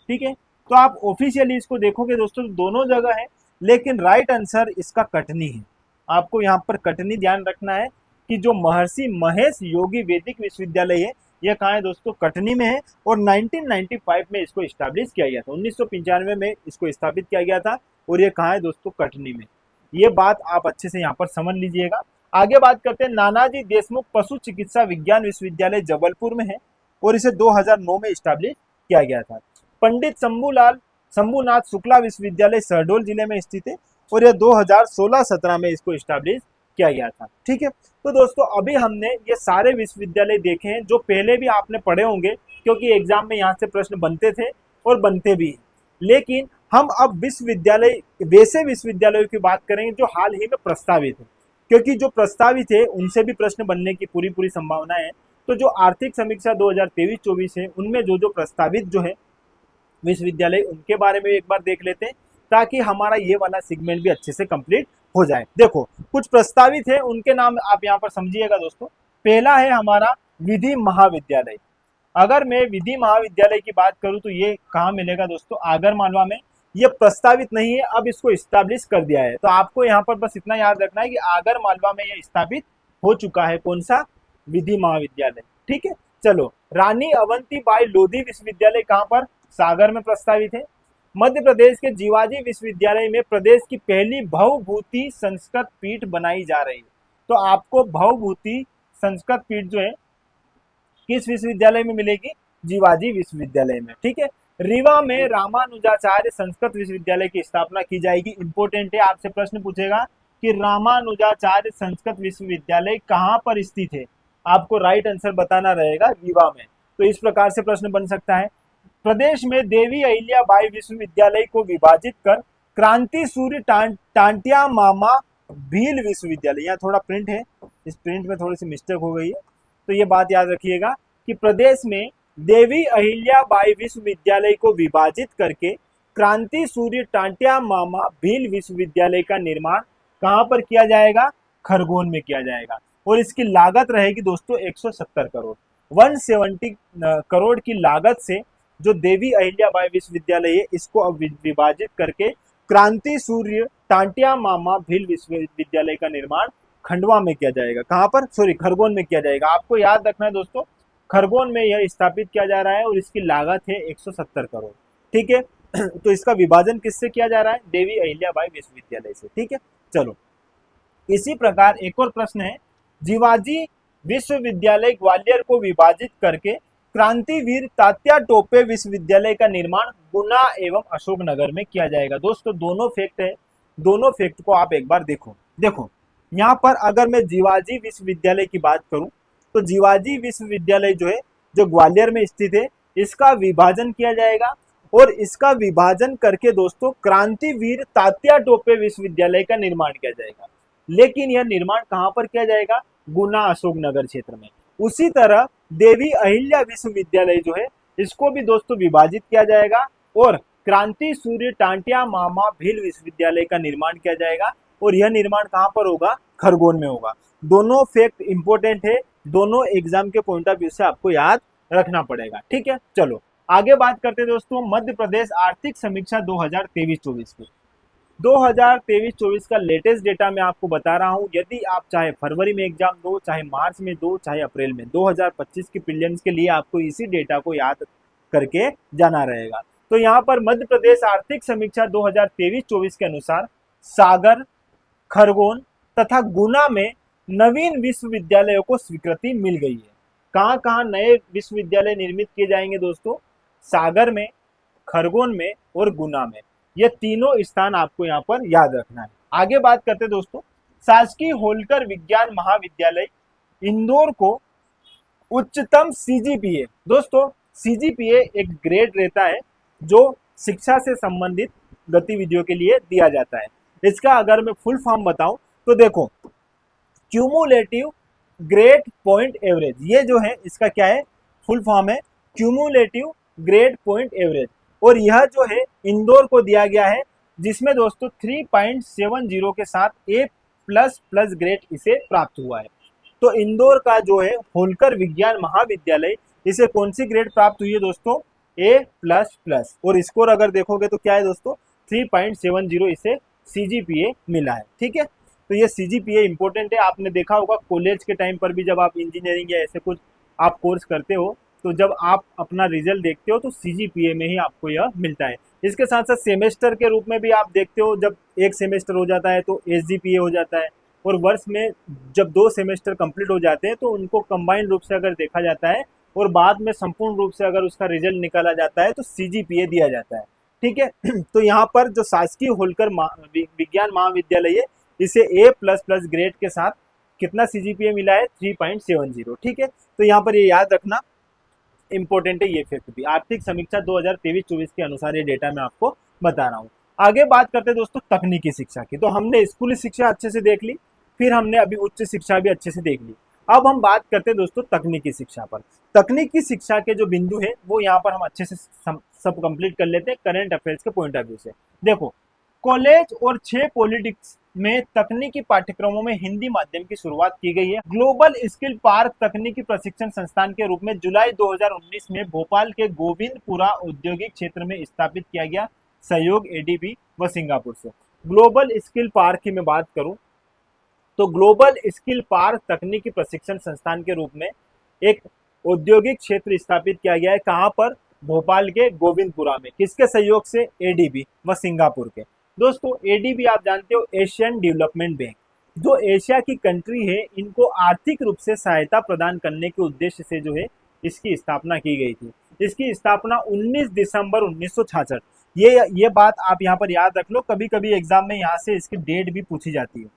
ठीक है। तो आप ऑफिशियली इसको देखोगे दोस्तों दोनों जगह है, लेकिन राइट आंसर इसका कटनी है। आपको यहाँ पर कटनी ध्यान रखना है कि जो महर्षि महेश योगी वैदिक विश्वविद्यालय है यह कहाँ है दोस्तों? कटनी में है, और 1995 में इसको स्टैब्लिश किया गया था। 1995 में इसको स्थापित किया गया था, और ये कहाँ है दोस्तों? कटनी में। ये बात आप अच्छे से यहाँ पर समझ लीजिएगा। आगे बात करते हैं, नानाजी देशमुख पशु चिकित्सा विज्ञान विश्वविद्यालय जबलपुर में है, और इसे 2009 में स्टैब्लिश किया गया था। पंडित शंभुनाथ शुक्ला विश्वविद्यालय शहडोल जिले में स्थित है, और यह 2016-17 में इसको स्टैब्लिश किया गया था, ठीक है। तो दोस्तों अभी हमने ये सारे विश्वविद्यालय देखे हैं जो पहले भी आपने पढ़े होंगे, क्योंकि एग्जाम में यहाँ से प्रश्न बनते थे और बनते भी। लेकिन हम अब वैसे विश्वविद्यालयों की बात करेंगे जो हाल ही में प्रस्तावित है, क्योंकि जो प्रस्तावित है उनसे भी प्रश्न बनने की पूरी संभावना है। तो जो आर्थिक समीक्षा 2023-24 है उनमें जो प्रस्तावित जो है विश्वविद्यालय, उनके बारे में एक बार देख लेते हैं, ताकि हमारा ये वाला सेगमेंट भी अच्छे से कंप्लीट हो जाए। देखो, कुछ प्रस्तावित है, उनके नाम आप यहाँ पर समझिएगा दोस्तों। पहला है हमारा विधि महाविद्यालय। अगर मैं विधि महाविद्यालय की बात करूं तो ये कहाँ मिलेगा दोस्तों? आगर मालवा में। ये प्रस्तावित नहीं है, अब इसको स्टैब्लिश कर दिया है। तो आपको यहाँ पर बस इतना याद रखना है कि आगर मालवा में ये स्थापित हो चुका है। कौन सा? विधि महाविद्यालय, ठीक है। चलो, रानी अवंतीबाई लोधी विश्वविद्यालय कहाँ पर? सागर में प्रस्तावित है। मध्य प्रदेश के जीवाजी विश्वविद्यालय में प्रदेश की पहली भवभूति संस्कृत पीठ बनाई जा रही है। तो आपको भवभूति संस्कृत पीठ जो है किस विश्वविद्यालय में मिलेगी? जीवाजी विश्वविद्यालय में, ठीक है। रीवा में रामानुजाचार्य संस्कृत विश्वविद्यालय की स्थापना की जाएगी। इंपोर्टेंट है, आपसे प्रश्न पूछेगा कि रामानुजाचार्य संस्कृत विश्वविद्यालय कहाँ पर स्थित है। आपको राइट आंसर बताना रहेगा रीवा में। तो इस प्रकार से प्रश्न बन सकता है। प्रदेश में देवी अहिल्याबाई विश्वविद्यालय को विभाजित कर क्रांति सूर्य टांटिया मामा भील विश्वविद्यालय, यहाँ थोड़ा प्रिंट है, इस प्रिंट में थोड़ी सी मिस्टेक हो गई है, तो ये बात याद रखिएगा कि प्रदेश में देवी अहिल्याबाई विश्वविद्यालय को विभाजित करके क्रांति सूर्य टांट्या मामा भील विश्वविद्यालय का निर्माण कहां पर किया जाएगा? खरगोन में किया जाएगा। और इसकी लागत रहेगी दोस्तों 170 करोड़। 170 करोड़ की लागत से जो देवी अहिल्याबाई विश्वविद्यालय है इसको अब विभाजित करके क्रांति सूर्य टांट्या मामा भील विश्वविद्यालय का निर्माण खंडवा में किया जाएगा। कहां पर? सॉरी, खरगोन में किया जाएगा। आपको याद रखना है दोस्तों, खरगोन में यह स्थापित किया जा रहा है और इसकी लागत है 170 करोड़। ठीक है, तो इसका विभाजन किससे किया जा रहा है? देवी अहिल्याबाई विश्वविद्यालय से। ठीक है, चलो इसी प्रकार एक और प्रश्न है, जिवाजी विश्वविद्यालय ग्वालियर को विभाजित करके क्रांतिवीर तात्या टोपे विश्वविद्यालय का निर्माण गुना एवं अशोकनगर में किया जाएगा। दोस्तों दोनों फैक्ट है, दोनों फैक्ट को आप एक बार देखो यहाँ पर अगर मैं जिवाजी विश्वविद्यालय की बात करूं तो जिवाजी विश्वविद्यालय जो है जो ग्वालियर में स्थित है इसका विभाजन किया जाएगा और इसका विभाजन करके दोस्तों क्रांतिवीर तात्या टोपे विश्वविद्यालय का निर्माण किया जाएगा। लेकिन यह निर्माण कहां पर किया जाएगा? गुना अशोकनगर क्षेत्र में। उसी तरह देवी अहिल्या विश्वविद्यालय जो है इसको भी दोस्तों विभाजित किया जाएगा और क्रांति सूर्य टांट्या मामा भील विश्वविद्यालय का निर्माण किया जाएगा और यह निर्माण कहां पर होगा? खरगोन में होगा। दोनों फैक्ट इंपॉर्टेंट है, दोनों एग्जाम के पॉइंट ऑफ व्यू से आपको याद रखना पड़ेगा। ठीक है, चलो आगे बात करते हैं दोस्तों मध्य प्रदेश आर्थिक समीक्षा 2023-24 की। 2023-24 का लेटेस्ट डेटा मैं आपको बता रहा हूं। यदि आप चाहे फरवरी में एग्जाम दो, चाहे मार्च में दो, चाहे अप्रैल में, 2025 की प्रीलिम्स के लिए आपको इसी डेटा को याद करके जाना रहेगा। तो यहाँ पर मध्य प्रदेश आर्थिक समीक्षा 2023-24 के अनुसार सागर, खरगोन तथा गुना में नवीन विश्वविद्यालयों को स्वीकृति मिल गई है। कहां कहां नए विश्वविद्यालय निर्मित किए जाएंगे दोस्तों? सागर में, खरगोन में और गुना में। ये तीनों स्थान आपको यहाँ पर याद रखना है। आगे बात करते हैं दोस्तों, शासकीय होलकर विज्ञान महाविद्यालय इंदौर को उच्चतम सीजीपीए, दोस्तों सीजीपीए एक ग्रेड रहता है जो शिक्षा से संबंधित गतिविधियों के लिए दिया जाता है। इसका अगर मैं फुल फॉर्म बताऊं तो देखो, क्यूमुलेटिव ग्रेड पॉइंट एवरेज, ये जो है इसका क्या है? फुल फॉर्म है क्यूमुलेटिव ग्रेड पॉइंट एवरेज। और यह जो है इंदौर को दिया गया है, जिसमें दोस्तों 3.70 के साथ A++ ग्रेड इसे प्राप्त हुआ है। तो इंदौर का जो है होलकर विज्ञान महाविद्यालय, इसे कौन सी ग्रेड प्राप्त हुई है दोस्तों? A++। और स्कोर अगर देखोगे तो क्या है दोस्तों? 3.70 इसे सीजीपीए मिला है। ठीक है, तो ये सीजीपीए इंपॉर्टेंट है। आपने देखा होगा कॉलेज के टाइम पर भी जब आप इंजीनियरिंग या ऐसे कुछ आप कोर्स करते हो तो जब आप अपना रिजल्ट देखते हो तो सीजीपीए में ही आपको यह मिलता है। इसके साथ साथ सेमेस्टर के रूप में भी आप देखते हो, जब एक सेमेस्टर हो जाता है तो एसजीपीए हो जाता है और वर्ष में जब 2 सेमेस्टर कंप्लीट हो जाते हैं तो उनको कंबाइंड रूप से अगर देखा जाता है और बाद में संपूर्ण रूप से अगर उसका रिजल्ट निकाला जाता है तो सीजीपीए दिया जाता है। ठीक है, तो यहाँ पर जो शासकीय होलकर विज्ञान महाविद्यालय है इसे A++ ग्रेड के साथ कितना सीजीपीए मिला है? 3.70। ठीक है, तो यहाँ पर ये याद रखना इंपॉर्टेंट है ये फैक्ट भी। आर्थिक समीक्षा 2023-24 के अनुसार ये डेटा मैं आपको बता रहा हूँ। आगे बात करते हैं दोस्तों तकनीकी शिक्षा की। तो हमने स्कूली शिक्षा अच्छे से देख ली, फिर हमने अभी उच्च शिक्षा भी अच्छे से देख ली। अब हम बात करते हैं दोस्तों तकनीकी शिक्षा पर। तकनीकी शिक्षा के जो बिंदु है वो यहाँ पर हम अच्छे से सब कंप्लीट कर लेते हैं करंट अफेयर्स के पॉइंट ऑफ व्यू से। देखो, कॉलेज और 6 पॉलिटिक्स में तकनीकी पाठ्यक्रमों में हिंदी माध्यम की शुरुआत की गई है। ग्लोबल स्किल पार्क तकनीकी प्रशिक्षण संस्थान के रूप में जुलाई 2019 में भोपाल के गोविंदपुरा औद्योगिक क्षेत्र में स्थापित किया गया, सहयोग एडीबी व सिंगापुर से। ग्लोबल स्किल पार्क की मैं बात करूं तो ग्लोबल स्किल पार्क तकनीकी प्रशिक्षण संस्थान के रूप में एक औद्योगिक क्षेत्र स्थापित किया गया है। कहां पर? भोपाल के गोविंदपुरा में। किसके सहयोग से? एडीबी व सिंगापुर के। दोस्तों एडीबी आप जानते हो एशियन डेवलपमेंट बैंक, जो एशिया की कंट्री है इनको आर्थिक रूप से सहायता प्रदान करने के उद्देश्य से जो है इसकी स्थापना की गई थी। इसकी स्थापना 19 दिसंबर 1966। ये बात आप यहाँ पर याद रख लो, कभी कभी एग्जाम में यहाँ से इसकी डेट भी पूछी जाती है।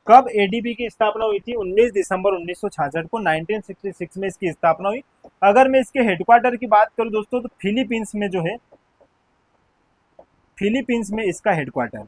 कब एडीबी की स्थापना हुई थी? 19 दिसंबर 1966 को 1966 में इसकी स्थापना हुई। अगर मैं इसके हेडक्वार्टर की बात करूं दोस्तों तो फिलीपींस में जो है, फिलीपींस में इसका हेडक्वार्टर है।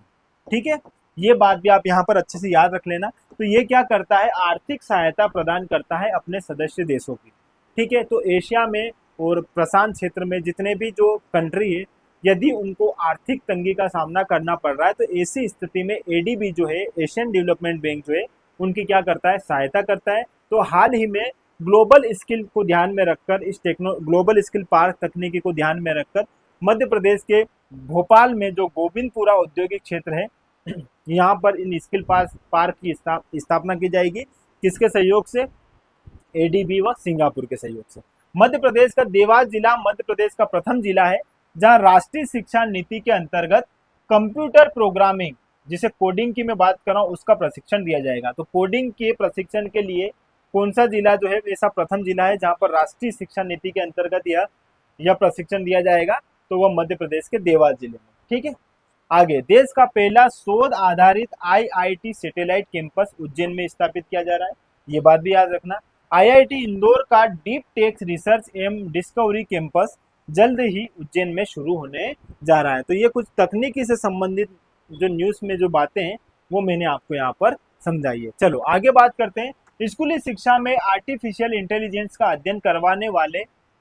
ठीक है, ये बात भी आप यहाँ पर अच्छे से याद रख लेना। तो ये क्या करता है? आर्थिक सहायता प्रदान करता है अपने सदस्य देशों की। ठीक है। तो एशिया में और प्रशांत क्षेत्र में जितने भी जो कंट्री है, यदि उनको आर्थिक तंगी का सामना करना पड़ रहा है तो ऐसी स्थिति में एडीबी जो है, एशियन डेवलपमेंट बैंक जो है, उनकी क्या करता है, सहायता करता है। तो हाल ही में ग्लोबल स्किल को ध्यान में रखकर, इस ग्लोबल स्किल पार्क तकनीकी को ध्यान में रखकर मध्य प्रदेश के भोपाल में जो गोविंदपुरा औद्योगिक क्षेत्र है, यहाँ पर इन स्किल पार्क की स्थापना की जाएगी। किसके सहयोग से? एडीबी व सिंगापुर के सहयोग से। मध्य प्रदेश का देवास जिला मध्य प्रदेश का प्रथम जिला है जहां राष्ट्रीय शिक्षा नीति के अंतर्गत कंप्यूटर प्रोग्रामिंग, जिसे कोडिंग की मैं बात कर रहा हूं, उसका प्रशिक्षण दिया जाएगा। तो कोडिंग के प्रशिक्षण के लिए कौन सा जिला जो है, ऐसा प्रथम जिला है जहां पर राष्ट्रीय शिक्षा नीति के अंतर्गत यह प्रशिक्षण दिया जाएगा, तो वह मध्य प्रदेश के देवास जिले में। ठीक है। आगे, देश का पहला शोध आधारित आईआईटी सैटेलाइट कैंपस उज्जैन में स्थापित किया जा रहा है, ये बात भी याद रखना। आईआईटी इंदौर का डीप टेक रिसर्च एवं डिस्कवरी कैंपस जल्द ही उज्जैन में शुरू होने जा रहा है। तो ये कुछ तकनीकी से संबंधित जो न्यूज में जो बातें हैं वो मैंने आपको यहाँ पर समझाई है। चलो आगे बात करते हैं। स्कूली शिक्षा में आर्टिफिशियल इंटेलिजेंस का अध्ययन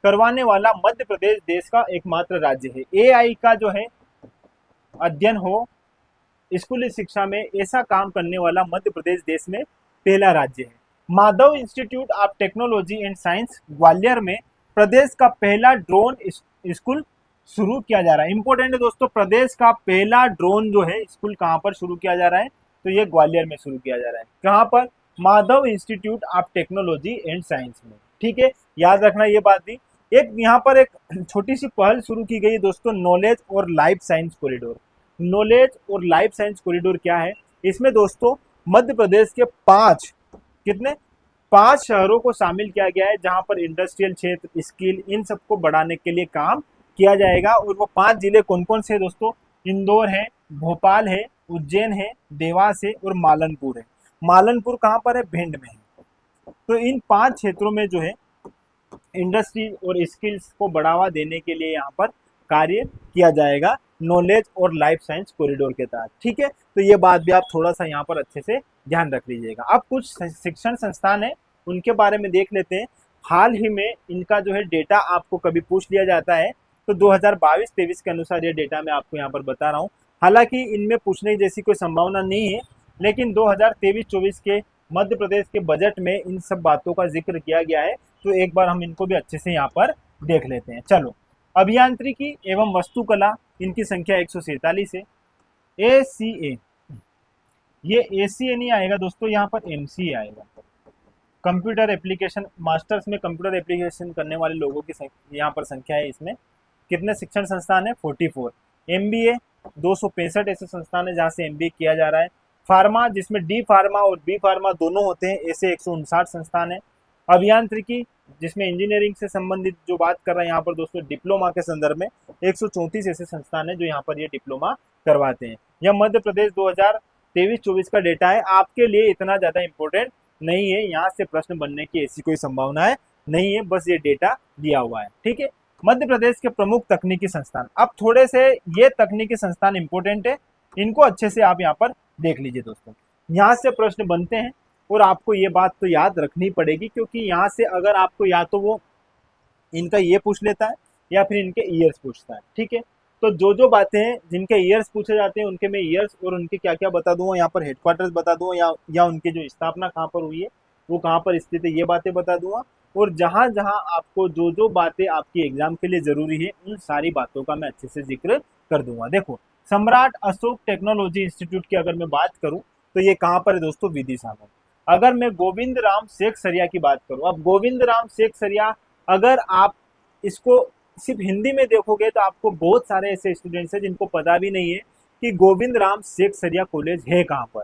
करवाने वाला मध्य प्रदेश देश का एकमात्र राज्य है। एआई का जो है अध्ययन हो स्कूली शिक्षा में, ऐसा काम करने वाला मध्य प्रदेश देश में पहला राज्य है। Madhav institute of technology and science Gwalior में प्रदेश का पहला ड्रोन स्कूल शुरू किया जा रहा है। इंपॉर्टेंट है दोस्तों, प्रदेश का पहला ड्रोन जो है स्कूल कहाँ पर शुरू किया जा रहा है, तो ये ग्वालियर में शुरू किया जा रहा है। कहाँ पर? Madhav institute of technology and science में। ठीक है, याद रखना ये बात भी। एक यहाँ पर एक छोटी सी पहल शुरू की गई दोस्तों, नॉलेज और लाइफ साइंस कॉरिडोर। नॉलेज और लाइफ साइंस कॉरिडोर क्या है? इसमें दोस्तों मध्य प्रदेश के पांच शहरों को शामिल किया गया है जहां पर इंडस्ट्रियल क्षेत्र, स्किल, इन सबको बढ़ाने के लिए काम किया जाएगा। और वो 5 जिले कौन कौन से दोस्तों? इंदौर है, भोपाल है, उज्जैन है, देवास है और मालनपुर है। मालनपुर कहाँ पर है? भिंड में है। तो इन 5 क्षेत्रों में जो है इंडस्ट्री और स्किल्स को बढ़ावा देने के लिए यहाँ पर कार्य किया जाएगा, नॉलेज और लाइफ साइंस कॉरिडोर के तहत। ठीक है, तो ये बात भी आप थोड़ा सा यहाँ पर अच्छे से ध्यान रख लीजिएगा। अब कुछ शिक्षण संस्थान है, उनके बारे में देख लेते हैं। हाल ही में इनका जो है डेटा आपको कभी पूछ लिया जाता है, तो 2022-23 के अनुसार ये डेटा मैं आपको यहाँ पर बता रहा हूँ। हालांकि इनमें पूछने जैसी कोई संभावना नहीं है, लेकिन 2023-24 के मध्य प्रदेश के बजट में इन सब बातों का जिक्र किया गया है, तो एक बार हम इनको भी अच्छे से यहाँ पर देख लेते हैं। चलो, अभियांत्रिकी एवं वास्तुकला, इनकी संख्या 147 है। ACA, ये ACA नहीं आएगा दोस्तों, यहाँ पर MCA आएगा। कंप्यूटर एप्लीकेशन, मास्टर्स में कंप्यूटर एप्लीकेशन करने वाले लोगों की यहाँ पर संख्या है। इसमें कितने शिक्षण संस्थान है? 44। MBA 265 ऐसे संस्थान है जहाँ से MBA किया जा रहा है। फार्मा, जिसमें D फार्मा और B फार्मा दोनों होते हैं, ऐसे 159 संस्थान है। अभियांत्रिकी, जिसमें इंजीनियरिंग से संबंधित जो बात कर रहे हैं यहाँ पर दोस्तों, डिप्लोमा के संदर्भ में 134 ऐसे संस्थान है जो यहाँ पर ये डिप्लोमा करवाते हैं। यह मध्य प्रदेश 2023-24 का डेटा है, आपके लिए इतना ज्यादा इंपॉर्टेंट नहीं है, यहाँ से प्रश्न बनने की ऐसी कोई संभावना है नहीं है, बस ये डेटा दिया हुआ है। ठीक है, मध्य प्रदेश के प्रमुख तकनीकी संस्थान। अब थोड़े से ये तकनीकी संस्थान इंपॉर्टेंट है, इनको अच्छे से आप यहाँ पर देख लीजिए दोस्तों। यहाँ से प्रश्न बनते हैं और आपको ये बात तो याद रखनी पड़ेगी, क्योंकि यहाँ से अगर आपको या तो वो इनका ये पूछ लेता है या फिर इनके ईयर्स पूछता है। ठीक है, तो जो बातें हैं जिनके ईयर्स पूछे जाते हैं उनके मैं ईयर्स और उनके क्या क्या बता दूंगा, यहाँ पर हेडक्वार्टर्स बता दूंगा, या उनके जो स्थापना कहाँ पर हुई है, वो कहाँ पर स्थित है, ये बातें बता दूंगा। और जहाँ जहाँ आपको जो बातें आपकी एग्जाम के लिए जरूरी है, उन सारी बातों का मैं अच्छे से जिक्र कर दूंगा। देखो, सम्राट अशोक टेक्नोलॉजी इंस्टीट्यूट की अगर मैं बात करूँ तो ये कहाँ पर है दोस्तों? विदिशा में। अगर मैं गोविंद राम सेखसरिया की बात करूँ, अब गोविंद राम सेखसरिया, अगर आप इसको सिर्फ हिंदी में देखोगे तो आपको बहुत सारे ऐसे स्टूडेंट्स हैं जिनको पता भी नहीं है कि गोविंद राम सेखसरिया कॉलेज है कहाँ पर।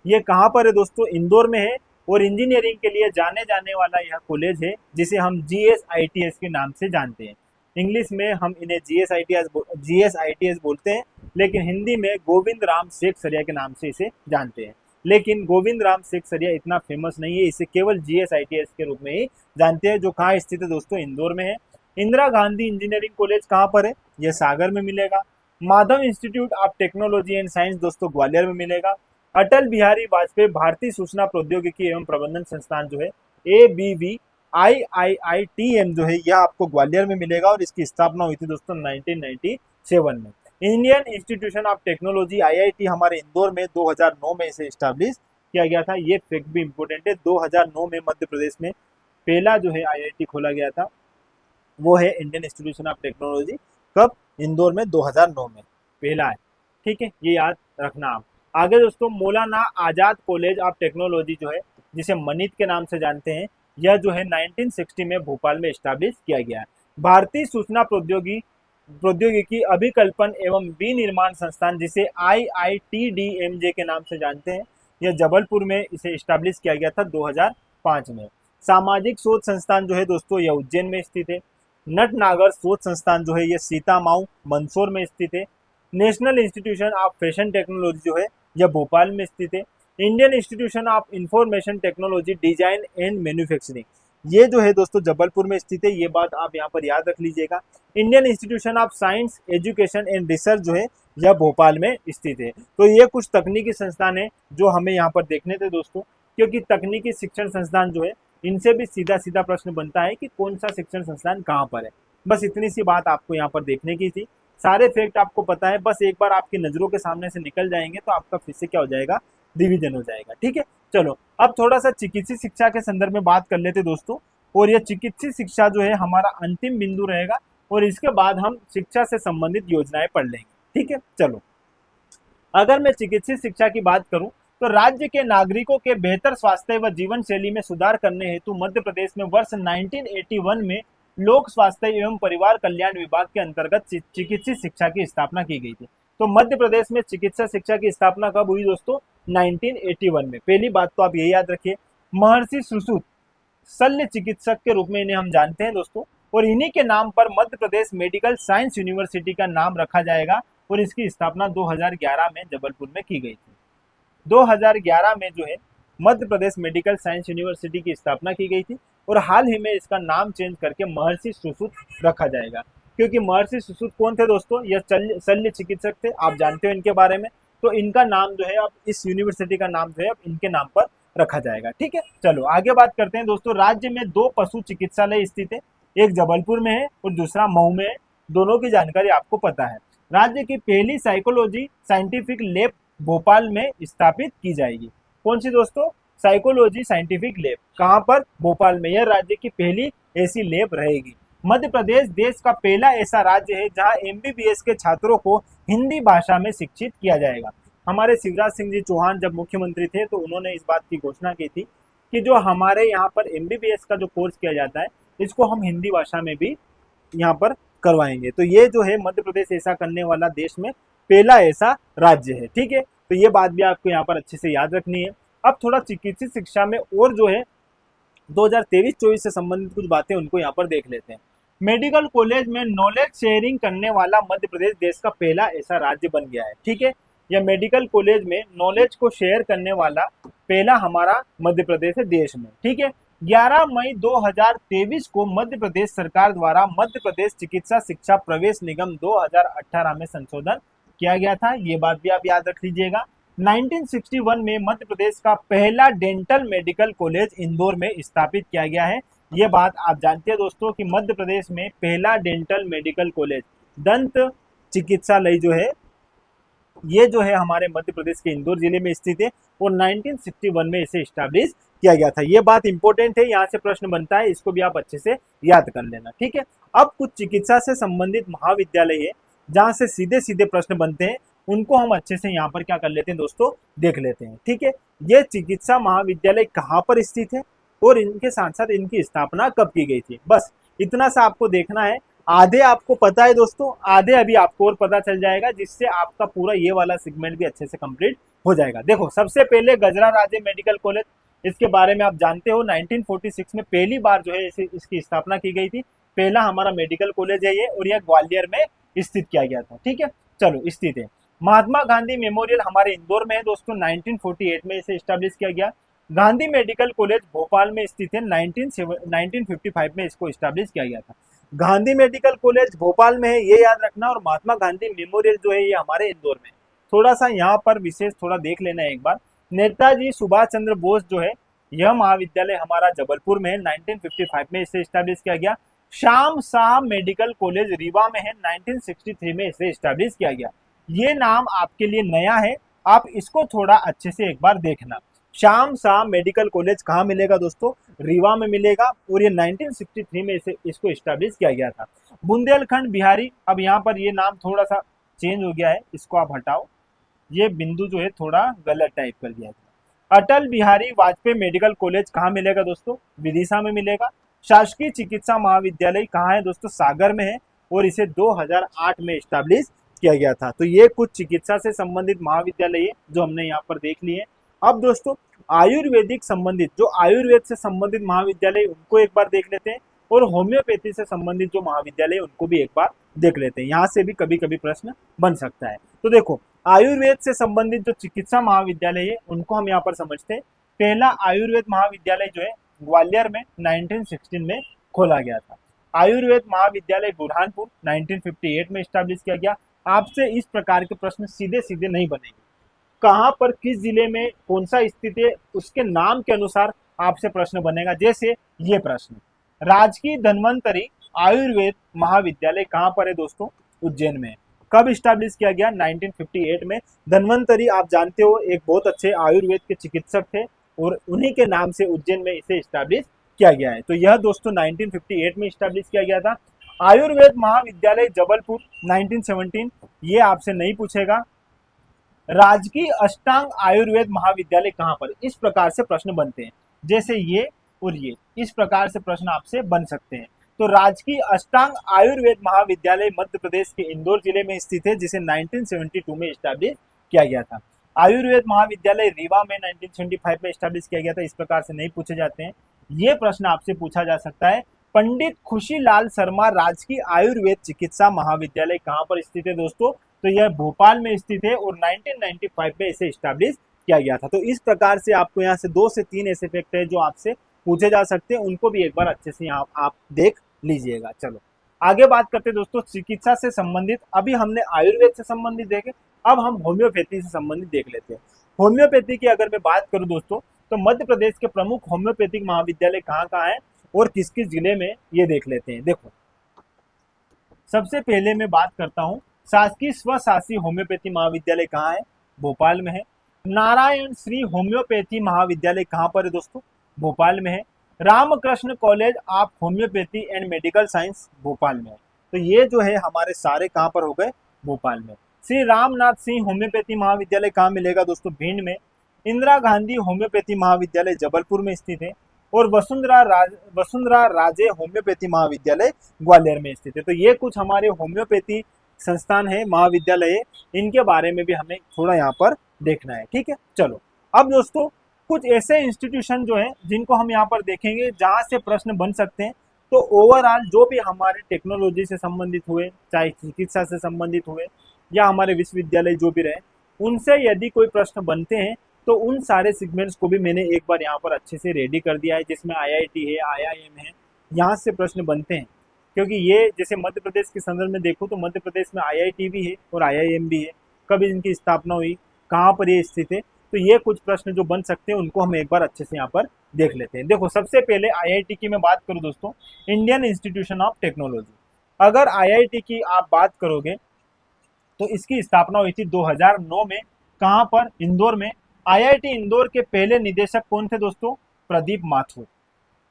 ये कहाँ पर है दोस्तों? इंदौर में है। और इंजीनियरिंग के लिए जाने जाने वाला यह कॉलेज है, जिसे हम GSITS के नाम से जानते हैं। इंग्लिश में हम इन्हें GSITS बोलते हैं, लेकिन हिंदी में गोविंद राम सेखसरिया के नाम से इसे जानते हैं। लेकिन गोविंद राम सेखसरिया इतना फेमस नहीं है, इसे केवल GSITS के रूप में ही जानते हैं, जो कहाँ स्थित है दोस्तों? इंदौर में है। इंदिरा गांधी इंजीनियरिंग कॉलेज कहाँ पर है? यह सागर में मिलेगा। Madhav institute of technology and science दोस्तों ग्वालियर में मिलेगा। अटल बिहारी वाजपेयी भारतीय सूचना प्रौद्योगिकी एवं प्रबंधन संस्थान जो है ABV IIITM जो है यह आपको ग्वालियर में मिलेगा और इसकी स्थापना हुई थी दोस्तों 1997 में। Indian institution of technology IIT हमारे इंदौर में 2009 में इसे स्टैब्लिश किया गया था। ये फैक्ट भी इंपॉर्टेंट है, 2009 में मध्य प्रदेश में पहला जो है IIT खोला गया था, वो है इंडियन इंस्टीट्यूशन ऑफ टेक्नोलॉजी। कब? इंदौर में 2009 में पहला है। ठीक है, ये याद रखना आप। आगे दोस्तों Maulana Azad college of technology जो है, जिसे मनीत के नाम से जानते हैं, यह जो है 1960 में भोपाल में स्टैब्लिश किया गया है। भारतीय सूचना प्रौद्योगिकी अभिकल्पन एवं विनिर्माण संस्थान, जिसे IITDMJ के नाम से जानते हैं, यह जबलपुर में इसे स्टैब्लिश किया गया था 2005 में। सामाजिक शोध संस्थान जो है दोस्तों यह उज्जैन में स्थित है। नटनागर शोध संस्थान जो है यह सीतामाऊ मंदसौर में स्थित है। National institution of fashion technology जो है यह भोपाल में स्थित है। Indian institution of information technology design and manufacturing, ये जो है दोस्तों जबलपुर में स्थित है, ये बात आप यहाँ पर याद रख लीजिएगा। Indian institution of science education and research जो है यह भोपाल में स्थित है। तो ये कुछ तकनीकी संस्थान है जो हमें यहाँ पर देखने थे दोस्तों, क्योंकि तकनीकी शिक्षण संस्थान जो है इनसे भी सीधा सीधा प्रश्न बनता है कि कौन सा शिक्षण संस्थान कहाँ पर है। बस इतनी सी बात आपको यहाँ पर देखने की थी। सारे फैक्ट आपको पता है, बस एक बार आपकी नजरों के सामने से निकल जाएंगे तो आपका फिर से क्या हो जाएगा, रिवीजन हो जाएगा। ठीक है, चलो अब थोड़ा सा चिकित्सीय शिक्षा के संदर्भ में बात कर लेते दोस्तों। और यह चिकित्सीय शिक्षा जो है हमारा अंतिम बिंदु रहेगा और इसके बाद हम शिक्षा से संबंधित योजनाएं पढ़ लेंगे। ठीक है, चलो अगर मैं चिकित्सीय शिक्षा की बात करूं तो राज्य के नागरिकों के बेहतर स्वास्थ्य व जीवन शैली में सुधार करने हेतु मध्य प्रदेश में वर्ष 1981 में लोक स्वास्थ्य एवं परिवार कल्याण विभाग के अंतर्गत चिकित्सीय शिक्षा की स्थापना की गई थी। तो मध्य प्रदेश में चिकित्सा शिक्षा की स्थापना कब हुई दोस्तों? 1981 में। पहली बात तो आप यही याद रखिए, महर्षि सुश्रुत शल्य चिकित्सक के रूप में इन्हें हम जानते हैं दोस्तों, और इन्हीं के नाम पर Madhya Pradesh medical science university का नाम रखा जाएगा और इसकी स्थापना 2011 में जबलपुर में की गई थी। 2011 में जो है Madhya Pradesh medical science university की स्थापना की गई थी और हाल ही में इसका नाम चेंज करके महर्षि सुश्रुत रखा जाएगा। क्योंकि महर्षि सुश्रुत कौन थे दोस्तों? यह शल्य चिकित्सक थे, आप जानते हो इनके बारे में। तो इनका नाम जो है अब इस यूनिवर्सिटी का नाम जो है अब इनके नाम पर रखा जाएगा। ठीक है, चलो आगे बात करते हैं दोस्तों। राज्य में 2 पशु चिकित्सालय स्थित है, एक जबलपुर में है और दूसरा मऊ में है। दोनों की जानकारी आपको पता है। राज्य की पहली साइकोलॉजी साइंटिफिक लैब भोपाल में स्थापित की जाएगी। कौन सी दोस्तों? Psychology scientific lab. कहां पर? भोपाल में। यह राज्य की पहली ऐसी लैब रहेगी। मध्य प्रदेश देश का पहला ऐसा राज्य है जहां MBBS के छात्रों को हिंदी भाषा में शिक्षित किया जाएगा। हमारे शिवराज सिंह जी चौहान जब मुख्यमंत्री थे तो उन्होंने इस बात की घोषणा की थी कि जो हमारे यहाँ पर MBBS का जो कोर्स किया जाता है इसको हम हिंदी भाषा में भी यहाँ पर करवाएंगे। तो ये जो है मध्य प्रदेश ऐसा करने वाला देश में पहला ऐसा राज्य है। ठीक है, तो ये बात भी आपको यहाँ पर अच्छे से याद रखनी है। अब थोड़ा चिकित्सीय शिक्षा में और जो है 2023-24 से संबंधित कुछ बातें उनको यहाँ पर देख लेते हैं। मेडिकल कॉलेज में नॉलेज शेयरिंग करने वाला मध्य प्रदेश देश का पहला ऐसा राज्य बन गया है। ठीक है, यह मेडिकल कॉलेज में नॉलेज को शेयर करने वाला पहला हमारा मध्य प्रदेश है देश में। ठीक है, 11 मई 2023 को मध्य प्रदेश सरकार द्वारा मध्य प्रदेश चिकित्सा शिक्षा प्रवेश निगम 2018 में संशोधन किया गया था। ये बात भी आप याद रख लीजिएगा। 1961 में मध्य प्रदेश का पहला डेंटल मेडिकल कॉलेज इंदौर में स्थापित किया गया है। ये बात आप जानते हैं दोस्तों कि मध्य प्रदेश में पहला डेंटल मेडिकल कॉलेज दंत चिकित्सालय जो है ये जो है हमारे मध्य प्रदेश के इंदौर जिले में स्थित है और 1961 में इसे स्टैब्लिश किया गया था। ये बात इंपॉर्टेंट है, यहाँ से प्रश्न बनता है, इसको भी आप अच्छे से याद कर लेना। ठीक है, अब कुछ चिकित्सा से संबंधित महाविद्यालय है जहाँ से सीधे सीधे प्रश्न बनते हैं, उनको हम अच्छे से यहाँ पर क्या कर लेते हैं दोस्तों, देख लेते हैं। ठीक है, ये चिकित्सा महाविद्यालय कहाँ पर स्थित है और इनके साथ साथ इनकी स्थापना कब की गई थी, बस इतना सा आपको देखना है। आधे आपको पता है दोस्तों, आधे अभी आपको और पता चल जाएगा, जिससे आपका पूरा ये वाला सेगमेंट भी अच्छे से कंप्लीट हो जाएगा। देखो, सबसे पहले गजरा राजे मेडिकल कॉलेज, इसके बारे में आप जानते हो 1946 में पहली बार जो है इसकी स्थापना की गई थी। पहला हमारा मेडिकल कॉलेज है ये और यह ग्वालियर में स्थित किया गया था। ठीक है, चलो स्थित है। महात्मा गांधी मेमोरियल हमारे इंदौर में है दोस्तों, 1948 में इसे स्टैब्लिश किया गया। गांधी मेडिकल कॉलेज भोपाल में स्थित है, 1955 में इसको स्टैब्लिश किया गया था। गांधी मेडिकल कॉलेज भोपाल में है, ये याद रखना, और महात्मा गांधी मेमोरियल जो है ये हमारे इंदौर में। थोड़ा सा यहाँ पर विशेष थोड़ा देख लेना है एक बार। नेताजी सुभाष चंद्र बोस जो है यह महाविद्यालय हमारा जबलपुर में है, 1955 में इसे स्टैब्लिश किया गया। श्याम शाह मेडिकल कॉलेज रीवा में है, 1963 में इसे स्टैब्लिश किया गया। ये नाम आपके लिए नया है, आप इसको थोड़ा अच्छे से एक बार देखना। श्याम शाह मेडिकल कॉलेज कहाँ मिलेगा दोस्तों? रीवा में मिलेगा, और ये 1963 में इसे इसको स्टैब्लिश किया गया था। बुंदेलखंड बिहारी, अब यहाँ पर ये नाम थोड़ा सा चेंज हो गया है, इसको आप हटाओ, ये बिंदु जो है थोड़ा गलत टाइप कर दिया गया। अटल बिहारी वाजपेयी मेडिकल कॉलेज कहाँ मिलेगा दोस्तों? विदिशा में मिलेगा। शासकीय चिकित्सा महाविद्यालय कहाँ है दोस्तों? सागर में है, और इसे 2008 में स्टैब्लिश किया गया था। तो ये कुछ चिकित्सा से संबंधित महाविद्यालय है जो हमने यहाँ पर देख लिए। अब दोस्तों आयुर्वेदिक संबंधित, जो आयुर्वेद से संबंधित महाविद्यालय उनको एक बार देख लेते हैं, और होम्योपैथी से संबंधित जो महाविद्यालय उनको भी एक बार देख लेते हैं। यहाँ से भी कभी कभी प्रश्न बन सकता है। तो देखो, आयुर्वेद से संबंधित जो चिकित्सा महाविद्यालय है उनको हम यहाँ पर समझते हैं। पहला आयुर्वेद महाविद्यालय जो है ग्वालियर में 1916 में खोला गया था। आयुर्वेद महाविद्यालय बुरहानपुर 1958 में स्टैब्लिश किया गया। आपसे इस प्रकार के प्रश्न सीधे सीधे नहीं बनेंगे, कहाँ पर किस जिले में कौन सा स्थित है उसके नाम के अनुसार आपसे प्रश्न बनेगा। जैसे ये प्रश्न, राजकीय धन्वंतरी आयुर्वेद महाविद्यालय कहाँ पर है दोस्तों? उज्जैन में। कब स्टैब्लिश किया गया? 1958 में। धन्वंतरी आप जानते हो एक बहुत अच्छे आयुर्वेद के चिकित्सक थे, और उन्हीं के नाम से उज्जैन में इसे स्टैब्लिश किया गया है। तो यह दोस्तों 1958 में स्टैब्लिश किया गया था। आयुर्वेद महाविद्यालय जबलपुर 1917, ये आपसे नहीं पूछेगा। राजकीय अष्टांग आयुर्वेद महाविद्यालय कहाँ पर? इस प्रकार से प्रश्न बनते हैं, जैसे ये और ये, इस प्रकार से प्रश्न आपसे बन सकते हैं। तो राजकीय अष्टांग आयुर्वेद महाविद्यालय मध्य प्रदेश के इंदौर जिले में स्थित है, जिसे 1972 में स्टैब्लिश किया गया था। आयुर्वेद महाविद्यालय रीवा में 1975 में स्टैब्लिश किया गया था। इस प्रकार से नहीं पूछे जाते हैं। ये प्रश्न आपसे पूछा जा सकता है, पंडित खुशीलाल शर्मा राजकीय आयुर्वेद चिकित्सा महाविद्यालय कहाँ पर स्थित है दोस्तों? तो यह भोपाल में स्थित है, और 1995 में इसे स्टैब्लिश किया गया था। तो इस प्रकार से आपको यहाँ से 2 से 3 ऐसे फैक्ट है जो आपसे पूछे जा सकते हैं, उनको भी एक बार अच्छे से यहाँ आप देख लीजिएगा। चलो आगे बात करते हैं दोस्तों चिकित्सा से संबंधित। अभी हमने आयुर्वेद से संबंधित देखे, अब हम होम्योपैथी से संबंधित देख लेते हैं। होम्योपैथी की अगर मैं बात करूं दोस्तों, तो मध्य प्रदेश के प्रमुख होम्योपैथिक महाविद्यालय कहाँ कहाँ है और किस किस जिले में, ये देख लेते हैं। देखो, सबसे पहले मैं बात करता हूँ शासकीय स्वशासी होम्योपैथी महाविद्यालय कहाँ है? भोपाल में है। नारायण श्री होम्योपैथी महाविद्यालय कहाँ पर है दोस्तों? भोपाल में है। Ramakrishna college of homeopathy and medical science Bhopal में है। तो ये जो है हमारे सारे कहाँ पर हो गए? भोपाल में। श्री रामनाथ सिंह होम्योपैथी महाविद्यालय कहाँ मिलेगा दोस्तों? भिंड में। इंदिरा गांधी होम्योपैथी महाविद्यालय जबलपुर में स्थित है, और वसुंधरा राजे होम्योपैथी महाविद्यालय ग्वालियर में स्थित है। तो ये कुछ हमारे होम्योपैथी संस्थान है, महाविद्यालय है, इनके बारे में भी हमें थोड़ा यहाँ पर देखना है। ठीक है, चलो अब दोस्तों कुछ ऐसे इंस्टीट्यूशन जो है जिनको हम यहाँ पर देखेंगे जहाँ से प्रश्न बन सकते हैं। तो ओवरऑल जो भी हमारे टेक्नोलॉजी से संबंधित हुए, चाहे चिकित्सा से संबंधित हुए, या हमारे विश्वविद्यालय जो भी रहे, उनसे यदि कोई प्रश्न बनते हैं तो उन सारे सेगमेंट्स को भी मैंने एक बार यहाँ पर अच्छे से रेडी कर दिया है, जिसमें IIT है, IIM है, यहाँ से प्रश्न बनते हैं। क्योंकि ये जैसे मध्य प्रदेश के संदर्भ में देखो तो मध्य प्रदेश में IIT भी है और IIM भी है। कब इनकी स्थापना हुई, कहाँ पर ये स्थित है, तो ये कुछ प्रश्न जो बन सकते हैं उनको हम एक बार अच्छे से यहाँ पर देख लेते हैं। देखो, सबसे पहले IIT की मैं बात करूँ दोस्तों, इंडियन इंस्टीट्यूशन ऑफ टेक्नोलॉजी। अगर IIT की आप बात करोगे तो इसकी स्थापना हुई थी 2009 में। कहाँ पर? इंदौर में। IIT इंदौर के पहले निदेशक कौन थे दोस्तों? प्रदीप माथुर।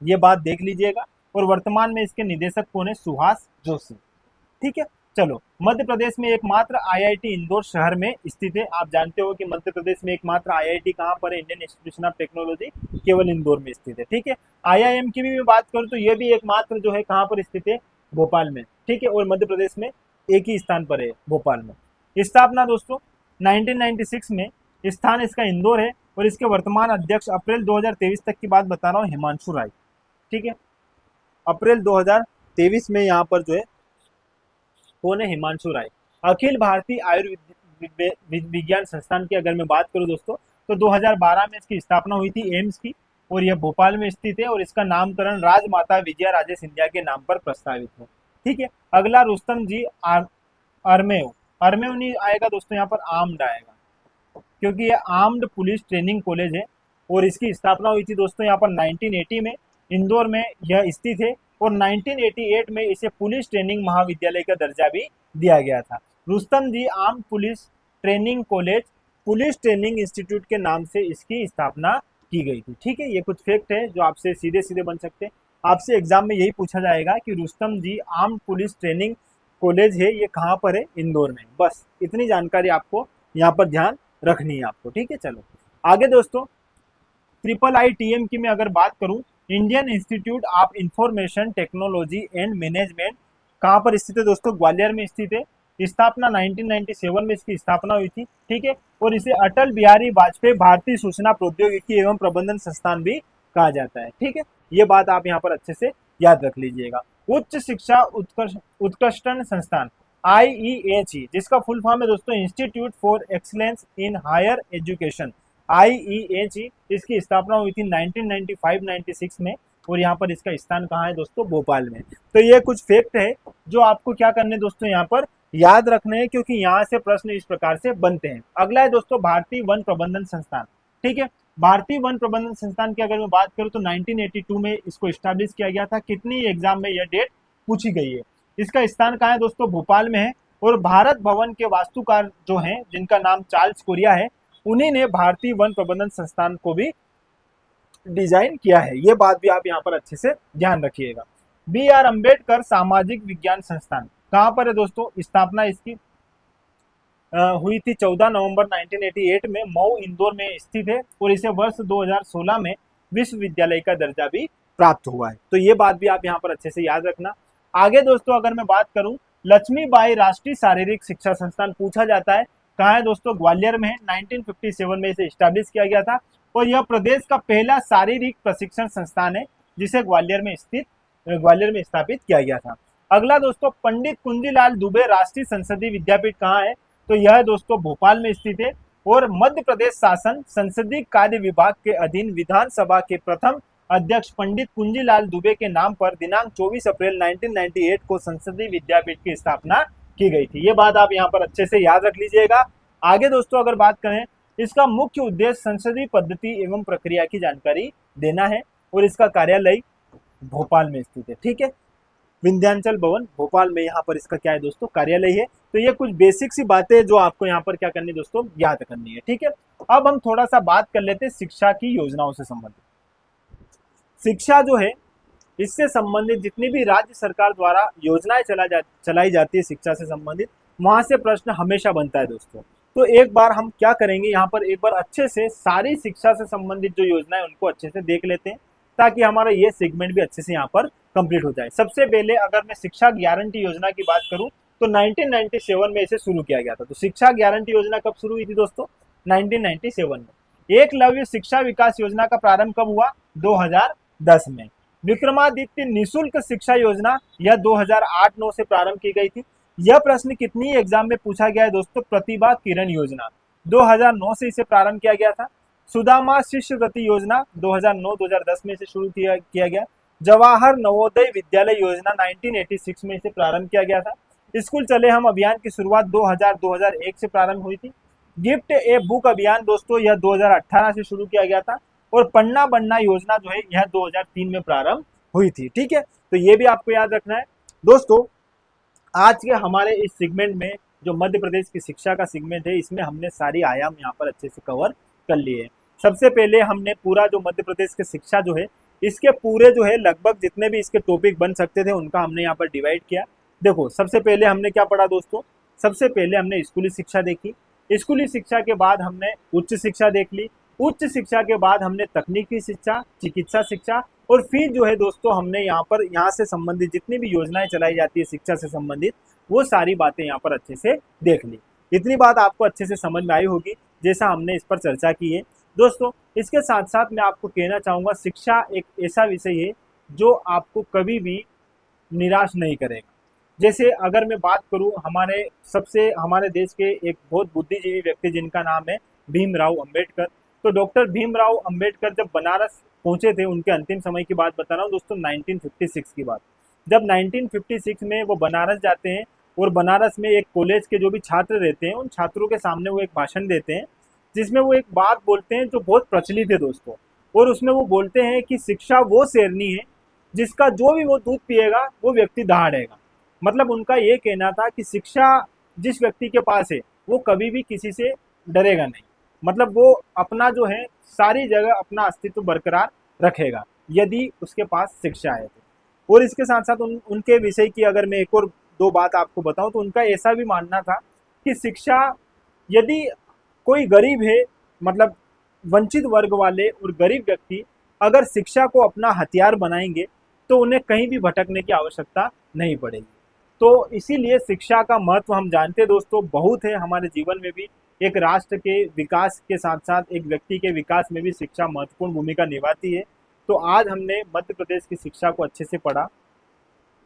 ये बात देख लीजिएगा। और वर्तमान में इसके निदेशक कौन है? सुहास जोशी। ठीक है, चलो मध्य प्रदेश में एकमात्र IIT इंदौर शहर में स्थित है। आप जानते हो कि मध्य प्रदेश में एकमात्र IIT कहाँ पर है? इंडियन इंस्टीट्यूशन ऑफ टेक्नोलॉजी केवल इंदौर में स्थित है। ठीक है, IIM की भी मैं बात करूँ तो ये भी एकमात्र जो है कहाँ पर स्थित है? भोपाल में। ठीक है, और मध्य प्रदेश में एक ही स्थान पर है, भोपाल में। स्थापना दोस्तों 1996 में, स्थान इसका इंदौर है, और इसके वर्तमान अध्यक्ष अप्रैल 2023 तक की बात बता रहा हूँ, हिमांशु राय। ठीक है, अप्रैल 2023 में यहाँ पर जो है कौन है? हिमांशु राय। अखिल भारतीय आयुर्विज्ञान संस्थान की अगर मैं बात करूं दोस्तों तो 2012 में इसकी स्थापना हुई थी, एम्स की, और यह भोपाल में स्थित है, और इसका नामकरण राजमाता विजया राजे सिंधिया के नाम पर प्रस्तावित है। ठीक है, अगला रुस्तम जी आर्मेव। आर्मेव नहीं आएगा दोस्तों, यहाँ पर आर्म्ड आएगा, क्योंकि यह आर्म्ड पुलिस ट्रेनिंग कॉलेज है, और इसकी स्थापना हुई थी दोस्तों यहाँ पर 1980 में, इंदौर में यह स्थित है। और 1988 में इसे पुलिस ट्रेनिंग महाविद्यालय का दर्जा भी दिया गया था। Rustam ji armed police training college police training institute के नाम से इसकी स्थापना की गई थी। ठीक है, ये कुछ फैक्ट है जो आपसे सीधे सीधे बन सकते हैं। आपसे एग्जाम में यही पूछा जाएगा कि Rustam ji armed police training college है, ये कहाँ पर है? इंदौर में। बस इतनी जानकारी आपको यहाँ पर ध्यान रखनी है आपको। ठीक है, चलो आगे दोस्तों, IIITM की मैं अगर बात करूं, Indian institute of information technology and management कहाँ पर स्थित है दोस्तों? ग्वालियर में स्थित है। स्थापना 1997 में इसकी स्थापना हुई थी। ठीक है, और इसे अटल बिहारी वाजपेयी भारतीय सूचना प्रौद्योगिकी एवं प्रबंधन संस्थान भी कहा जाता है। ठीक है, ये बात आप यहाँ पर अच्छे से याद रख लीजिएगा। उच्च शिक्षा उत्कृष्टन संस्थान IEHE, जिसका फुल फॉर्म है दोस्तों institute for excellence in higher education, IEHE, इसकी स्थापना हुई थी 1995-96 में। और यहाँ पर इसका स्थान कहाँ है दोस्तों? भोपाल में। तो ये कुछ फैक्ट है जो आपको क्या करने दोस्तों यहाँ पर याद रखने हैं, क्योंकि यहाँ से प्रश्न इस प्रकार से बनते हैं। अगला है दोस्तों भारतीय वन प्रबंधन संस्थान। ठीक है, भारतीय वन प्रबंधन संस्थान की अगर मैं बात करूँ तो 1982 में इसको स्टैब्लिश किया गया था। कितनी एग्जाम में यह डेट पूछी गई है। इसका स्थान कहाँ है दोस्तों? भोपाल में है। और भारत भवन के वास्तुकार जो हैं, जिनका नाम चार्ल्स कोरिया है, उन्हीं ने भारतीय वन प्रबंधन संस्थान को भी डिजाइन किया है। ये बात भी आप यहाँ पर अच्छे से ध्यान रखिएगा। BR अम्बेडकर सामाजिक विज्ञान संस्थान कहाँ पर है दोस्तों? स्थापना इसकी हुई थी 14 नवंबर 1988 में, मऊ इंदौर में स्थित है। और इसे वर्ष 2016 में विश्वविद्यालय का दर्जा भी प्राप्त हुआ है। तो ये बात भी आप यहाँ पर अच्छे से याद रखना। आगे दोस्तों अगर मैं बात करूं, लक्ष्मीबाई राष्ट्रीय शारीरिक शिक्षा संस्थान पूछा जाता है, कहाँ है दोस्तों? ग्वालियर में है। 1957 में इसे स्टैब्लिश किया गया था। और यह प्रदेश का पहला शारीरिक प्रशिक्षण संस्थान है जिसे ग्वालियर में स्थापित किया गया था। अगला दोस्तों, पंडित कुंजीलाल दुबे राष्ट्रीय संसदीय विद्यापीठ कहाँ है? तो यह दोस्तों भोपाल में स्थित है। और मध्य प्रदेश शासन संसदीय कार्य विभाग के अधीन विधानसभा के प्रथम अध्यक्ष पंडित कुंजीलाल दुबे के नाम पर दिनांक 24 अप्रैल 1998 को संसदीय विद्यापीठ की स्थापना की गई थी। ये बात आप यहाँ पर अच्छे से याद रख लीजिएगा। आगे दोस्तों अगर बात करें, इसका मुख्य उद्देश्य संसदीय पद्धति एवं प्रक्रिया की जानकारी देना है। और इसका कार्यालय भोपाल में स्थित है। ठीक है, विंध्याचल भवन भोपाल में यहाँ पर इसका क्या है दोस्तों? कार्यालय है। तो ये कुछ बेसिक सी बातें जो आपको यहाँ पर क्या करनी है दोस्तों? याद करनी है। ठीक है, अब हम थोड़ा सा बात कर लेते हैं शिक्षा की योजनाओं से संबंधित। शिक्षा जो है, इससे संबंधित जितनी भी राज्य सरकार द्वारा योजनाएं चलाई जाती है शिक्षा से संबंधित, वहां से प्रश्न हमेशा बनता है दोस्तों। तो एक बार हम क्या करेंगे, यहाँ पर एक बार अच्छे से सारी शिक्षा से संबंधित जो योजनाएं उनको अच्छे से देख लेते हैं, ताकि हमारा ये सेगमेंट भी अच्छे से यहाँ पर कंप्लीट हो जाए। सबसे पहले अगर मैं शिक्षा गारंटी योजना की बात करूं तो 1997 में इसे शुरू किया गया था। तो शिक्षा गारंटी योजना कब शुरू हुई थी दोस्तों? 1997 में। एकलव्य शिक्षा विकास योजना का प्रारंभ कब हुआ? 2010 में। विक्रमादित्य निःशुल्क शिक्षा योजना यह 2008-9 से प्रारंभ की गई थी। यह प्रश्न कितनी एग्जाम में पूछा गया है दोस्तों? प्रतिभा किरण योजना 2009 से इसे प्रारंभ किया गया था। सुदामा शिष्यवृत्ति योजना 2009-2010 में इसे शुरू किया गया। जवाहर नवोदय विद्यालय योजना 1986 में इसे प्रारंभ किया गया था। स्कूल चले हम अभियान की शुरुआत 2000-2001 से प्रारंभ हुई थी। गिफ्ट ए बुक अभियान दोस्तों यह 2018 से शुरू किया गया था। और पढ़ना बनना योजना जो है यह 2003 में प्रारंभ हुई थी। ठीक है, तो ये भी आपको याद रखना है दोस्तों। आज के हमारे इस सेगमेंट में जो मध्य प्रदेश की शिक्षा का सेगमेंट है, इसमें हमने सारी आयाम यहाँ पर अच्छे से कवर कर लिए हैं। सबसे पहले हमने पूरा जो मध्य प्रदेश की शिक्षा जो है, इसके पूरे जो है लगभग जितने भी इसके टॉपिक बन सकते थे उनका हमने यहाँ पर डिवाइड किया। देखो, सबसे पहले हमने क्या पढ़ा दोस्तों? सबसे पहले हमने स्कूली शिक्षा देखी। स्कूली शिक्षा के बाद हमने उच्च शिक्षा देख ली। उच्च शिक्षा के बाद हमने तकनीकी शिक्षा, चिकित्सा शिक्षा, और फिर जो है दोस्तों हमने यहाँ से संबंधित जितनी भी योजनाएं चलाई जाती है शिक्षा से संबंधित, वो सारी बातें यहाँ पर अच्छे से देख ली। इतनी बात आपको अच्छे से समझ में आई होगी जैसा हमने इस पर चर्चा की है दोस्तों। इसके साथ साथ मैं आपको कहना चाहूँगा, शिक्षा एक ऐसा विषय है जो आपको कभी भी निराश नहीं करेगा। जैसे अगर मैं बात करूं, हमारे देश के एक बहुत बुद्धिजीवी व्यक्ति जिनका नाम है भीमराव अंबेडकर। तो डॉक्टर भीमराव अंबेडकर जब बनारस पहुंचे थे, उनके अंतिम समय की बात बता रहा हूं दोस्तों, 1956 की बात। जब 1956 में वो बनारस जाते हैं और बनारस में एक कॉलेज के जो भी छात्र रहते हैं, उन छात्रों के सामने वो एक भाषण देते हैं। जिसमें वो एक बात बोलते हैं जो बहुत प्रचलित है दोस्तों। और उसमें वो बोलते हैं कि शिक्षा वो शेरनी है जिसका जो भी वो दूध पिएगा वो व्यक्ति दहाड़ेगा। मतलब उनका ये कहना था कि शिक्षा जिस व्यक्ति के पास है वो कभी भी किसी से डरेगा नहीं। मतलब वो अपना जो है सारी जगह अपना अस्तित्व बरकरार रखेगा यदि उसके पास शिक्षा है तो। और इसके साथ साथ उनके विषय की अगर मैं एक और दो बात आपको बताऊं तो उनका ऐसा भी मानना था कि शिक्षा, यदि कोई गरीब है, मतलब वंचित वर्ग वाले और गरीब व्यक्ति अगर शिक्षा को अपना हथियार बनाएंगे तो उन्हें कहीं भी भटकने की आवश्यकता नहीं पड़ेगी। तो इसीलिए शिक्षा का महत्व हम जानते हैं दोस्तों बहुत है हमारे जीवन में भी। एक राष्ट्र के विकास के साथ साथ एक व्यक्ति के विकास में भी शिक्षा महत्वपूर्ण भूमिका निभाती है। तो आज हमने मध्य प्रदेश की शिक्षा को अच्छे से पढ़ा,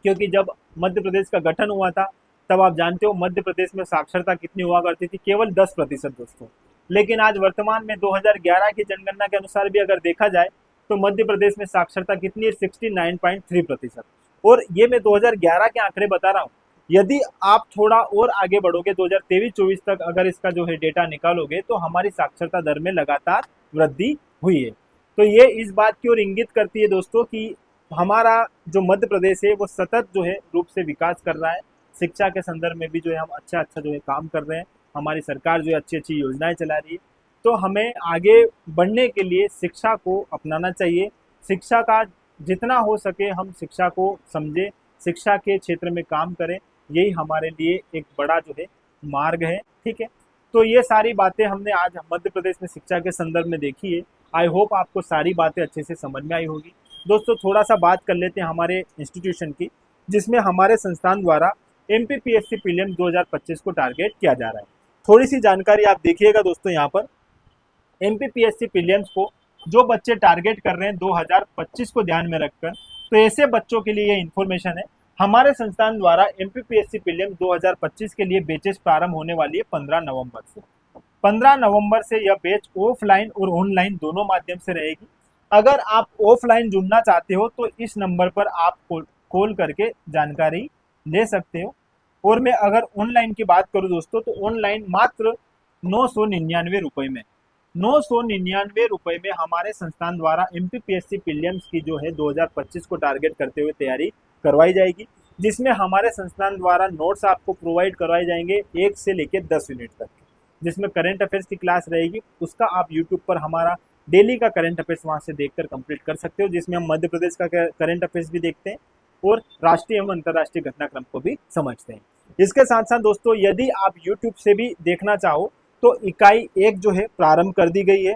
क्योंकि जब मध्य प्रदेश का गठन हुआ था तब आप जानते हो मध्य प्रदेश में साक्षरता कितनी हुआ करती थी, केवल 10% दोस्तों। लेकिन आज वर्तमान में 2011 की जनगणना के अनुसार भी अगर देखा जाए तो मध्य प्रदेश में साक्षरता कितनी है, 69.3%। और ये मैं 2011 के आंकड़े बता रहा हूँ। यदि आप थोड़ा और आगे बढ़ोगे 2023-24 तक अगर इसका जो है डेटा निकालोगे तो हमारी साक्षरता दर में लगातार वृद्धि हुई है। तो ये इस बात की ओर इंगित करती है दोस्तों कि हमारा जो मध्य प्रदेश है वो सतत जो है रूप से विकास कर रहा है। शिक्षा के संदर्भ में भी जो है हम अच्छा अच्छा जो है काम कर रहे हैं। हमारी सरकार जो है अच्छी अच्छी योजनाएं चला रही है। तो हमें आगे बढ़ने के लिए शिक्षा को अपनाना चाहिए। शिक्षा का जितना हो सके हम शिक्षा को समझें, शिक्षा के क्षेत्र में काम करें, यही हमारे लिए एक बड़ा जो है मार्ग है। ठीक है, तो ये सारी बातें हमने आज मध्य प्रदेश में शिक्षा के संदर्भ में देखी है। आई होप आपको सारी बातें अच्छे से समझ में आई होगी। दोस्तों थोड़ा सा बात कर लेते हैं हमारे इंस्टीट्यूशन की, जिसमें हमारे संस्थान द्वारा MPPSC प्रीलिम्स 2025 को टारगेट किया जा रहा है। थोड़ी सी जानकारी आप देखिएगा दोस्तों। यहाँ पर MPPSC प्रीलिम्स को जो बच्चे टारगेट कर रहे हैं 2025 को ध्यान में रखकर, तो ऐसे बच्चों के लिए ये इन्फॉर्मेशन है। हमारे संस्थान द्वारा MPPSC प्रीलिम्स 2025 के लिए बैचेस प्रारंभ होने वाली है 15 नवंबर से। 15 नवंबर से यह बैच ऑफलाइन और ऑनलाइन दोनों माध्यम से रहेगी। अगर आप ऑफलाइन जुड़ना चाहते हो तो इस नंबर पर आप कॉल करके जानकारी ले सकते हो। और मैं अगर ऑनलाइन की बात करूं दोस्तों तो ऑनलाइन मात्र 999 रुपये में 999 रुपये में हमारे संस्थान द्वारा MPPSC प्रीलिम्स की जो है 2025 को टारगेट करते हुए तैयारी करवाई जाएगी, जिसमें हमारे संस्थान द्वारा नोट्स आपको प्रोवाइड करवाए जाएंगे 1 से लेकर 10 यूनिट तक, जिसमें करंट अफेयर्स की क्लास रहेगी। उसका आप यूट्यूब पर हमारा डेली का करंट अफेयर्स वहाँ से देखकर कंप्लीट कर सकते हो, जिसमें हम मध्य प्रदेश का करंट अफेयर्स भी देखते हैं और राष्ट्रीय एवं अंतर्राष्ट्रीय घटनाक्रम को भी समझते हैं। इसके साथ साथ दोस्तों यदि आप यूट्यूब से भी देखना चाहो तो इकाई 1 जो है प्रारंभ कर दी गई है।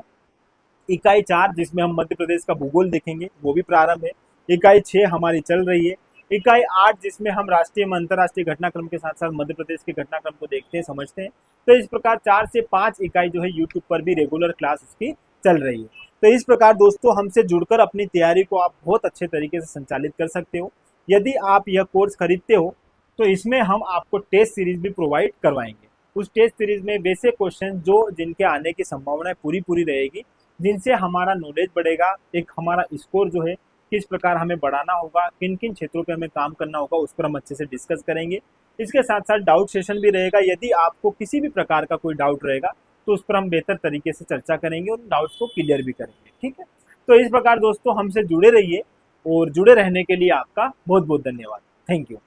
इकाई 4 जिसमें हम मध्य प्रदेश का भूगोल देखेंगे वो भी प्रारंभ है। इकाई 6 हमारी चल रही है। इकाई 8 जिसमें हम राष्ट्रीय एवं अंतर्राष्ट्रीय घटनाक्रम के साथ साथ मध्य प्रदेश के घटनाक्रम को देखते हैं, समझते हैं। तो इस प्रकार 4 से 5 इकाई जो है यूट्यूब पर भी रेगुलर क्लास उसकी चल रही है। तो इस प्रकार दोस्तों हमसे जुड़कर अपनी तैयारी को आप बहुत अच्छे तरीके से संचालित कर सकते हो। यदि आप यह कोर्स खरीदते हो तो इसमें हम आपको टेस्ट सीरीज भी प्रोवाइड करवाएंगे। उस टेस्ट सीरीज में वैसे क्वेश्चन जो जिनके आने की संभावना पूरी रहेगी, जिनसे हमारा नॉलेज बढ़ेगा, एक हमारा स्कोर जो है किस प्रकार हमें बढ़ाना होगा, किन किन क्षेत्रों पर हमें काम करना होगा, उस पर हम अच्छे से डिस्कस करेंगे। इसके साथ साथ डाउट सेशन भी रहेगा। यदि आपको किसी भी प्रकार का कोई डाउट रहेगा तो उस पर हम बेहतर तरीके से चर्चा करेंगे और डाउट्स को क्लियर भी करेंगे। ठीक है, तो इस प्रकार दोस्तों हमसे जुड़े रहिए और जुड़े रहने के लिए आपका बहुत बहुत धन्यवाद। Thank you.